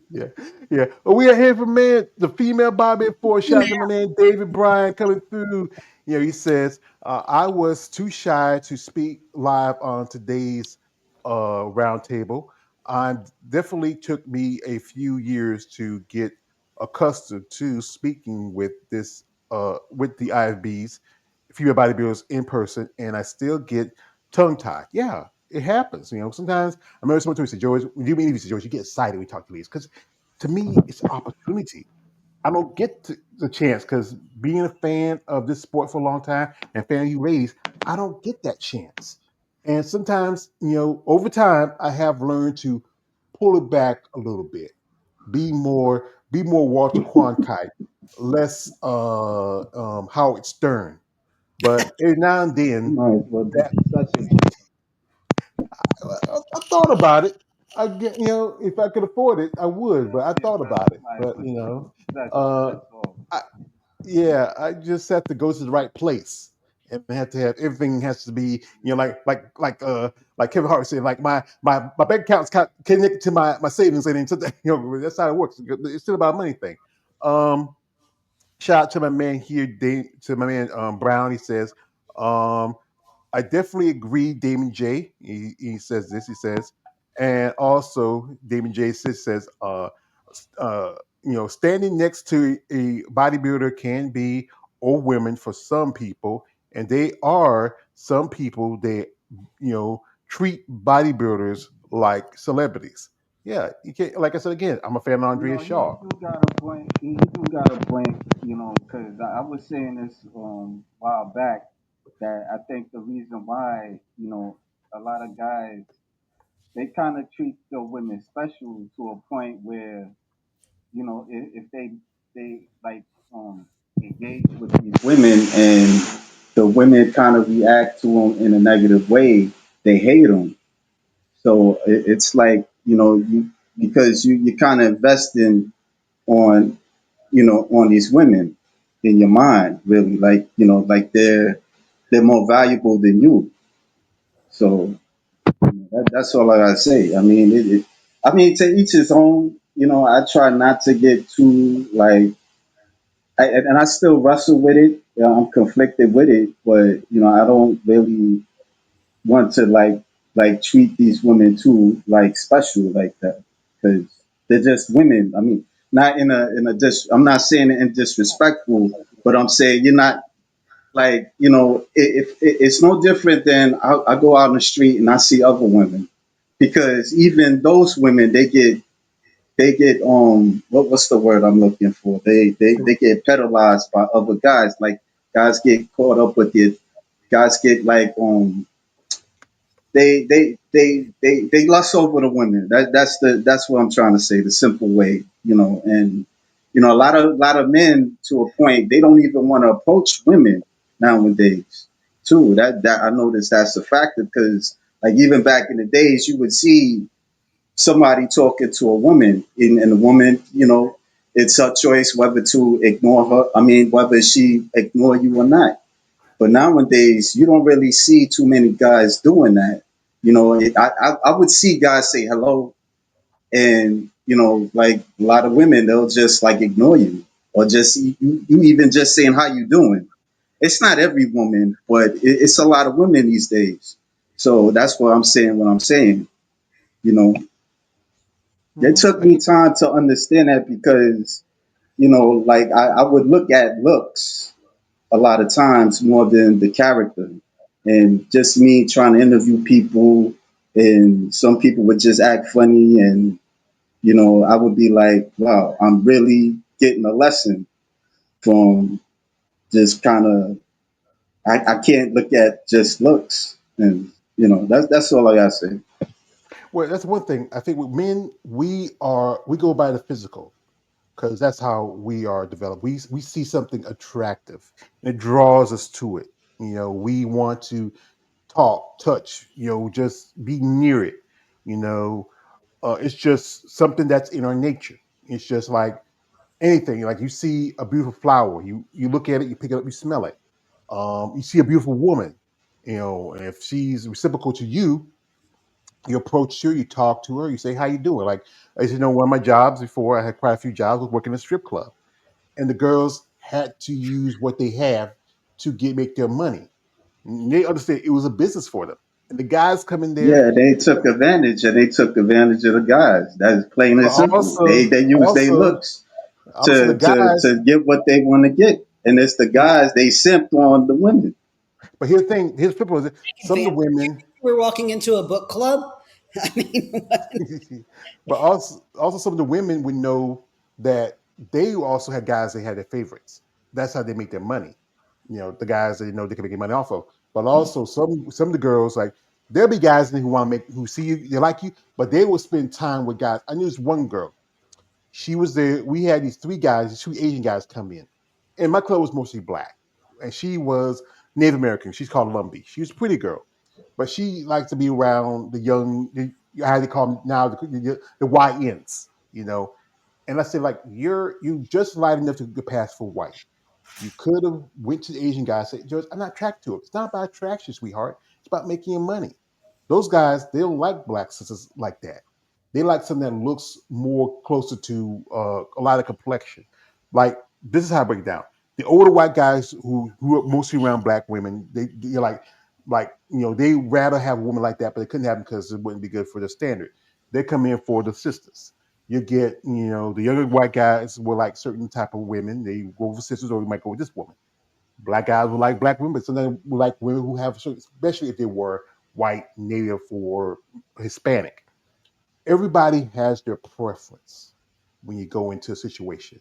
Yeah, yeah. Well, we are here for man, the female Bobby for shout out to my man David Bryan coming through. He says, I was too shy to speak live on today's roundtable. I definitely took me a few years to get accustomed to speaking with the IFBs, female bodybuilders in person, and I still get tongue tied. Yeah, It happens. Sometimes I remember someone told me, said, George, when you meet me, said, George, you get excited when you talk to ladies. Because to me, it's an opportunity. I don't get the chance because being a fan of this sport for a long time and fan of you ladies, I don't get that chance. And sometimes, over time, I have learned to pull it back a little bit, be more Walter Cronkite, less Howard Stern. But every now and You then, might as well be that such a I thought about it. I get, if I could afford it, I would. But I sincere thought brother. about it. You might as But well just be such. uh, That's all. I, yeah, I just have to go to the right place, and have to have everything has to be, like Kevin Hart said, like my bank account's connected to my savings, and into that's how it works. It's still about a money thing. Um, Shout out to my man here, to my man Brown. He says, um, I definitely agree, Damon J. He says this. He says, and also Damon J. says, uh, standing next to a bodybuilder can be or women for some people, and they are some people that treat bodybuilders like celebrities. Yeah, you can't. Like I said again, I'm a fan of Andrea He Shaw. do got a point. He do got a point. Because I was saying this a while back that I think the reason why a lot of guys they kind of treat the women special to a point where if they like engage with these women and the women kind of react to them in a negative way, they hate them. So it's like you because you kind of investing on on these women in your mind, really, like like they're more valuable than you. So that's all I gotta say. I mean, I mean, to each his own. I try not to get too like, and I still wrestle with it. I'm conflicted with it, but I don't really want to treat these women too like special like that because they're just women. I mean, not in a I'm not saying it in disrespectful, but I'm saying you're not like it's no different than I go out in the street and I see other women because even those women they get what's the word I'm looking for? They get pedalized by other guys. Like guys get caught up with it. Guys get like they lust over the women. That's what I'm trying to say. The simple way, and a lot of men to a point they don't even want to approach women nowadays. Too. That I noticed that's a factor because like even back in the days you would see somebody talking to a woman and the woman it's her choice whether to ignore her. I mean whether she ignore you or not, but nowadays, you don't really see too many guys doing that. I would see guys say hello, and like a lot of women, they'll just like ignore you, or just you even just saying how you doing. It's not every woman, but it's a lot of women these days. So that's what I'm saying. What I'm saying, you know, it took I me get. time to understand that because like I would look at looks a lot of times more than the character. And just me trying to interview people, and some people would just act funny, and I would be like, wow, I'm really getting a lesson from just kind of. I can't look at just looks, and that's all I gotta say. Well, that's one thing. I think with men, we go by the physical because that's how we are developed. We see something attractive, and it draws us to it. We want to talk, touch. Just be near it. You know, it's just something that's in our nature. It's just like anything. Like you see a beautiful flower, you look at it, you pick it up, you smell it. You see a beautiful woman. If she's reciprocal to you, you approach her, you talk to her, you say, "How you doing?" Like, as you know, one of my jobs before, I had quite a few jobs, was working in a strip club, and the girls had to use what they have to make their money. And they understand it was a business for them, and the guys come in there, Yeah, they took advantage, and they took advantage of the guys. That's plain and but simple. They use their also, looks the guys. to get what they want to get, and it's the guys they simped on the women. But here's the thing. Here's the flip was it. Take Some of the advantage. women. we're walking into a book club. I mean, But also some of the women would know that they also had guys they had their favorites. That's how they make their money. The guys they know they can make money off of. But also some of the girls like there'll be guys who want to make who see you, they like you, but they will spend time with guys. I knew this one girl. She was there. We had these three guys, these two Asian guys come in, and my club was mostly black, and she was Native American. She's called Lumbee. She was a pretty girl, but she liked to be around the young, how they call them now, the YNs, And I said, like, you just light enough to pass for white. You could have went to the Asian guy and said, George, I'm not attracted to it. It's not about attraction, sweetheart. It's about making your money. Those guys, they don't like black sisters like that. They like something that looks more closer to a lot of complexion. Like, this is how I break it down. The older white guys who are mostly around black women, they're they rather have a woman like that, but they couldn't have them because it wouldn't be good for their standard. They come in for the sisters. You get, the younger white guys will like certain type of women. They go for sisters, or you might go with this woman. Black guys will like black women, but sometimes will like women who have, especially if they were white, native, or Hispanic. Everybody has their preference when you go into a situation.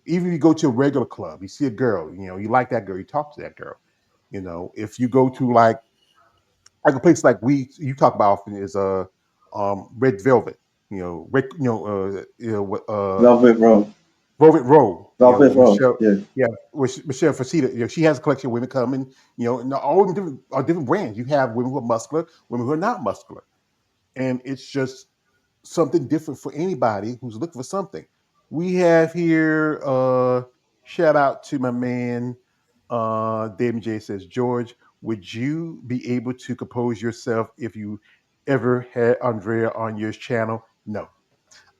Even if you go to a regular club, you see a girl, you like that girl, you talk to that girl. If you go to like a place like you talk about often is Red Velvet, red, Velvet Rope. Velvet Row, Velvet with Rope. Michelle, Yeah. yeah, with Michelle Facita. She has a collection of women coming, and all different are different brands. You have women who are muscular, women who are not muscular, and it's just something different for anybody who's looking for something. We have here, shout out to my man, David J says, George, would you be able to compose yourself if you ever had Andrea on your channel? No.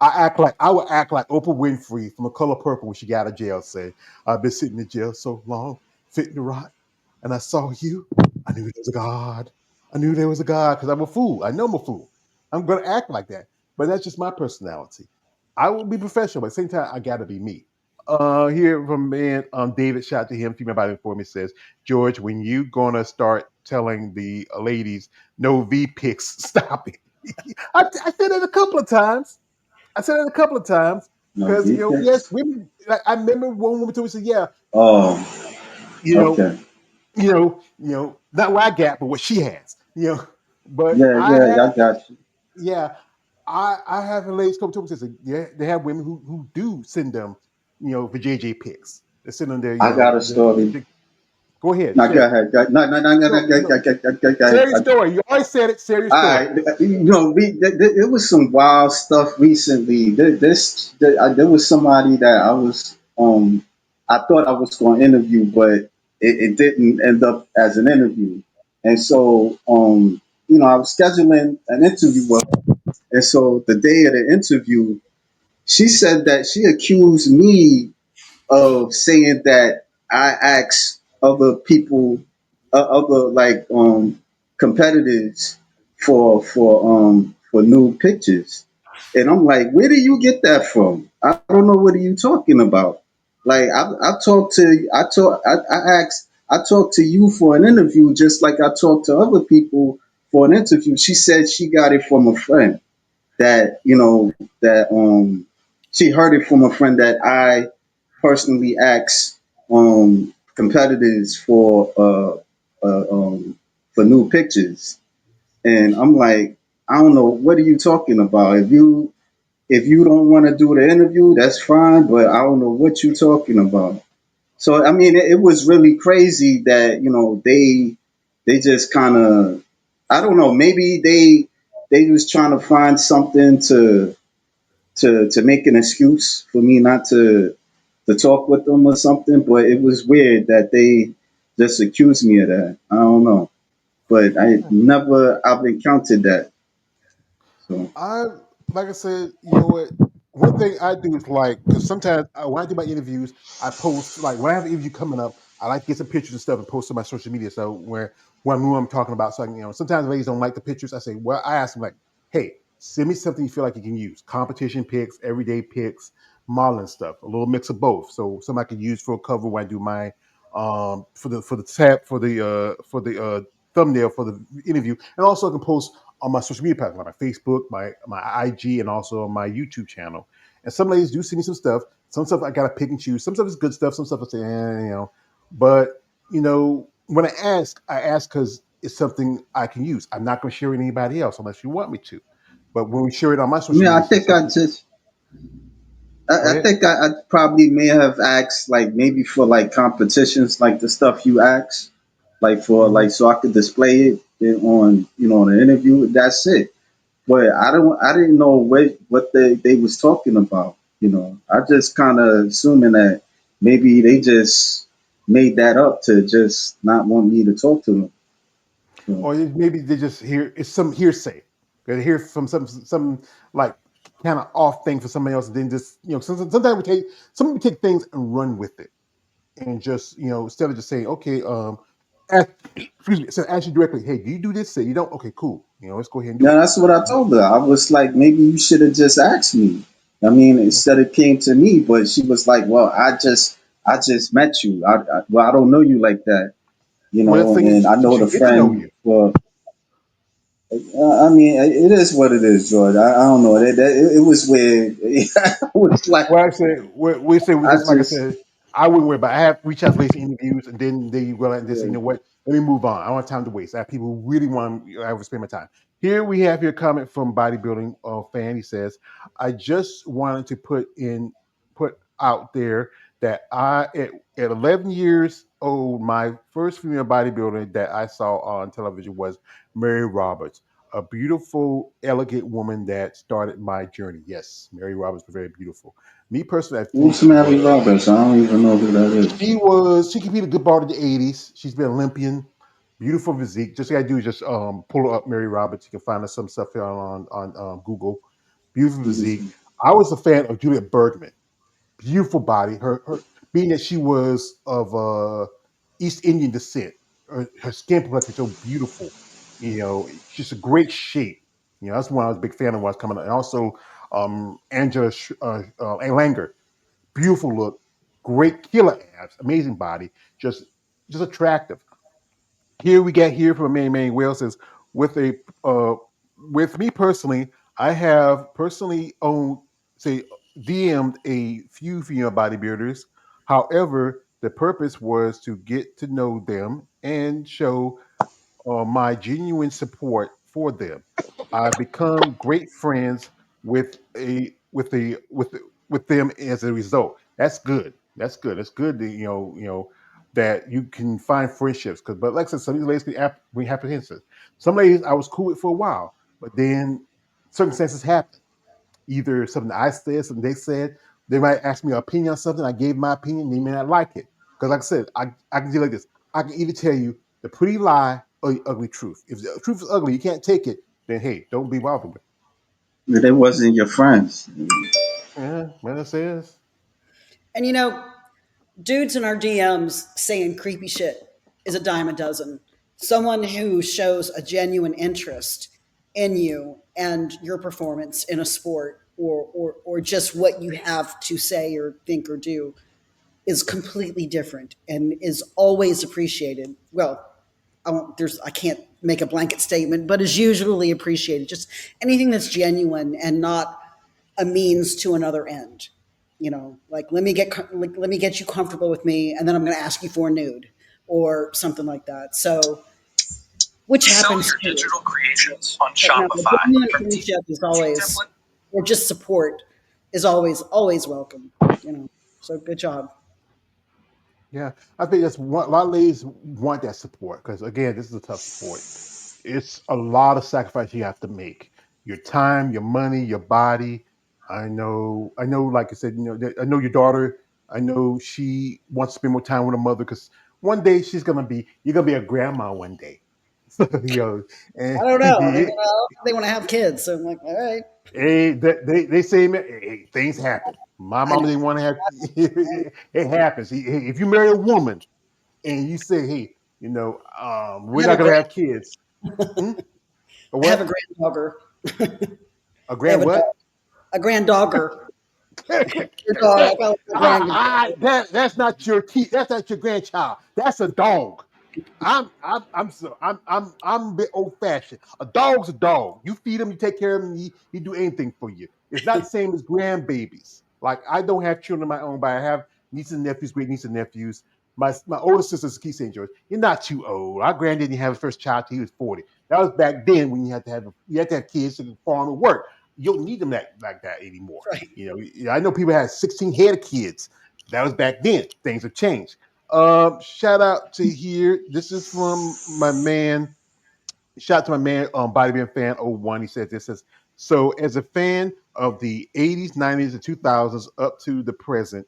I would act like Oprah Winfrey from The Color Purple when she got out of jail said, I've been sitting in jail so long, fitting to rot, and I saw you. I knew there was a God. I knew there was a God because I'm a fool. I know I'm a fool. I'm gonna act like that. But that's just my personality. I will be professional, but at the same time, I gotta be me. Here from man, David, shout out to him, female body for me says, George, when you gonna start telling the ladies no V pics, stop it. I said it a couple of times. I said it a couple of times No because yes, defense. women. Like, I remember one woman told me, said, "Yeah, Oh, you know, okay. not what I got, but what she has." But Yeah, I yeah, have, I got you. yeah, I have ladies come to me and say, "Yeah, they have women who do send them, for JJ pics. They send them their, I got a story. go ahead, Now go share it. ahead. No, no, no, no, no, No, no, share your story. You always said it. Share your all story. right, there was some wild stuff recently. There was somebody that I thought I was going to interview, but it didn't end up as an interview. And so, I was scheduling an interview with her. And so the day of the interview, she said that she accused me of saying that I ask other people, other like competitors for new pictures, and I'm like, where do you get that from? I don't know. What are you talking about? Like I talked to you for an interview just like I talked to other people for an interview. She said she got it from a friend that she heard it from a friend that I personally asked competitors for new pictures, and I'm like, I don't know, what are you talking about? If you don't want to do the interview, that's fine, but I don't know what you're talking about. So I mean, it was really crazy that they just kind of, I don't know, maybe they was trying to find something to make an excuse for me not to talk with them or something. But it was weird that they just accused me of that. I don't know, but I've encountered that. So I like I said, you know what? One thing I do is like because sometimes when I do my interviews, I post like when I have an interview coming up, I like to get some pictures and stuff and post on my social media. So where when I know what I'm talking about, so sometimes ladies don't like the pictures. I say, well, I ask them like, hey, send me something you feel like you can use, competition pics, everyday pics, modeling stuff, a little mix of both. So something I can use for a cover when I do my for the tab for the thumbnail for the interview, and also I can post on my social media platform, like my Facebook, my IG, and also on my YouTube channel. And some ladies do send me some stuff. Some stuff I gotta pick and choose. Some stuff is good stuff. Some stuff I say, But when I ask because it's something I can use. I'm not going to share it with anybody else unless you want me to. But when we share it on my I mean, social media, it's something. Go I ahead. think I probably may have asked like maybe for like competitions, like the stuff you asked, like for Hmm. like so I could display it on the interview. That's it. But I didn't know what they was talking about. I just kind of assuming that maybe they just made that up to just not want me to talk to them. So, Or maybe they just hear it's some hearsay. They hear from some like kind of off thing for somebody else, and then just sometimes some we take things and run with it, and just instead of just saying okay, ask, excuse me, so ask you directly, hey, do you do this? Say you don't. Okay, cool. Let's go ahead and do yeah, it. that's what I told her. I was like, maybe you should have just asked me. I mean, instead it came to me, but she was like, well, I just met you. Well, I don't know you like that, Well, the thing is, and I she know the should get to know friend. you. Well, I mean, it is what it is, George. I don't know. It was weird. I was like, Well, actually, we say we I just like I just, said, I wouldn't worry about. It. I have reached out to ladies interviews, and then they go out and they say, yeah. you know what? Let me move on. I don't have time to waste. I have people who really want. I would spend my time. Here we have your comment from bodybuilding fan. He says, "I just wanted to put out there that at 11 years old, my first female bodybuilder that I saw on television was Mary Roberts, a beautiful, elegant woman that started my journey. Yes, Mary Roberts was very beautiful. Me personally, I think Who's she Mary was. Roberts? I don't even know who that is. She competed good ball in the 80s. She's been Olympian, beautiful physique. Just what I do is just pull up Mary Roberts. You can find her some stuff here on Google. Beautiful physique. Mhm. I was a fan of Juliet Bergman, beautiful body. Her being that she was of East Indian descent, her skin complexion so beautiful. She's a great shape. That's one I was a big fan of when I was coming up. And also Angela Langer, beautiful look, great killer abs, amazing body, just attractive. Here we get here from Manny Wales says with a with me personally, I have personally owned say DM'd a few female bodybuilders. However, the purpose was to get to know them and show my genuine support for them. I've become great friends with a with them as a result. That's good. That's good. That's good. That, that you can find friendships. But like I said, some of these ladies can bring apprehensions. Some ladies I was cool with for a while, but then circumstances happen. Either something I said, something they said. They might ask me an opinion on something. I gave my opinion. They may not like it. Because like I said, I can do like this. I can either tell you the pretty lie or the ugly truth. If the truth is ugly, you can't take it, then hey, don't be bothered with They wasn't your friends. it. Yeah, what it says. And dudes in our DMs saying creepy shit is a dime a dozen. Someone who shows a genuine interest in you and your performance in a sport or just what you have to say or think or do is completely different and is always appreciated. Well, I can't make a blanket statement, but is usually appreciated. Just anything that's genuine and not a means to another end. Like let me get you comfortable with me, and then I'm going to ask you for a nude or something like that. So, which Sell happens your too. digital creations on But no, a Shopify genuine from friendship is teaching always, templates. or just support is always welcome. So good job. Yeah, I think that's one. A lot of ladies want that support because again, this is a tough sport. It's a lot of sacrifice you have to make. Your time, your money, your body. I know. Like I said, I know your daughter. I know she wants to spend more time with her mother because one day you're gonna be a grandma one day. So, and I don't know. They want to have kids, so I'm like, all right. they say man, hey, things happen. My I know. mama didn't want to have. It happens. If you marry a woman and you say, hey, I we're have not a gonna grand. have kids. Hmm? A I have a what? granddogger. A I have grand what? a granddogger. Your dog. I that, call it a grand. that's not your key. That's not your grandchild. That's a dog. I'm a bit old fashioned. A dog's a dog. You feed him, you take care of him, he do anything for you. It's not the same as grandbabies. Like I don't have children of my own, but I have nieces and nephews, great nieces and nephews. My older sister keeps saying, George, you're not too old. Our granddad didn't have his first child till he was 40. That was back then when you had to have kids to farm and work. You don't need them like that anymore. Right. I know people had 16 head of kids. That was back then. Things have changed. Shout out to here. This is from my man. Shout out to my man, bodybuilding fan 01. He says this says, so as a fan of the 80s, 90s, and 2000s up to the present,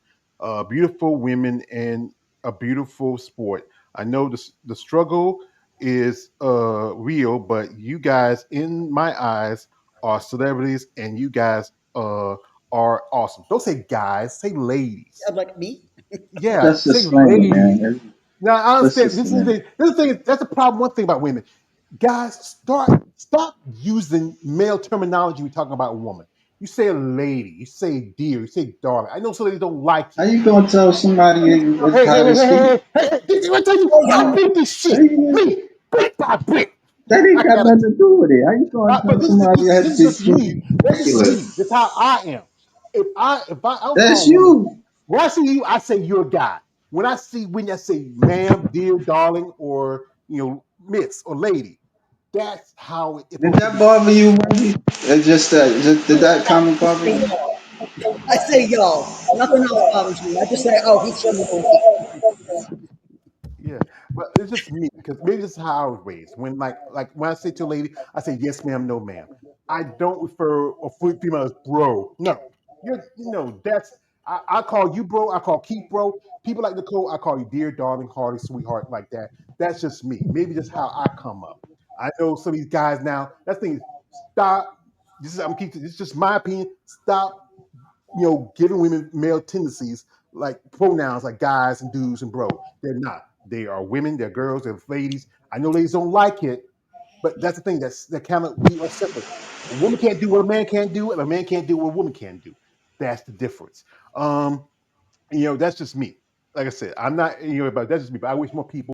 beautiful women and a beautiful sport. I know the struggle is real, but you guys, in my eyes, are celebrities, and you guys are awesome. Don't say guys, say ladies. I'm like me. Yeah, That's say just slang, ladies. man. Now I That's understand. just This is the slang. thing. This is the thing. That's the problem. One thing about women, guys, stop using male terminology. When talking about a woman. You say a lady. You say dear. You say darling. I know some ladies don't like How it. you gonna tell somebody Hey, hey, how hey, to hey, speak? hey, hey, hey, hey, I tell you, Oh I yeah. beat this How shit. you, Brick by brick. that ain't I got gotta. nothing to do with it. How you gonna tell But somebody how this is to just speak me. That's just regular? me. That's how I am. If I don't call That's a woman. you. When I see you, I say you're a guy. When I say ma'am, dear, darling, or miss or lady, that's how it's Did supposed to that be. bother you, Wendy? It's just did that comment I bother say you? y'all. I say y'all. Nothing else bothers me. I just say, oh, he's from the Northeast. Yeah, but it's just me because maybe this is how I was raised. When when I say to a lady, I say yes, ma'am, no, ma'am. I don't refer a female as bro. No, that's I call you bro. I call Keith bro. People like Nicole, I call you dear, darling, hearty, sweetheart, like that. That's just me. Maybe just how I come up. I know some of these guys now. That's the thing. Stop. This is just my opinion. Stop giving women male tendencies like pronouns like guys and dudes and bro. They're not. They are women, they're girls, they're ladies. I know ladies don't like it, but that's the thing. That cannot we are separate. A woman can't do what a man can't do, and a man can't do what a woman can do. That's the difference. That's just me. Like I said, I'm not, but that's just me. But I wish more people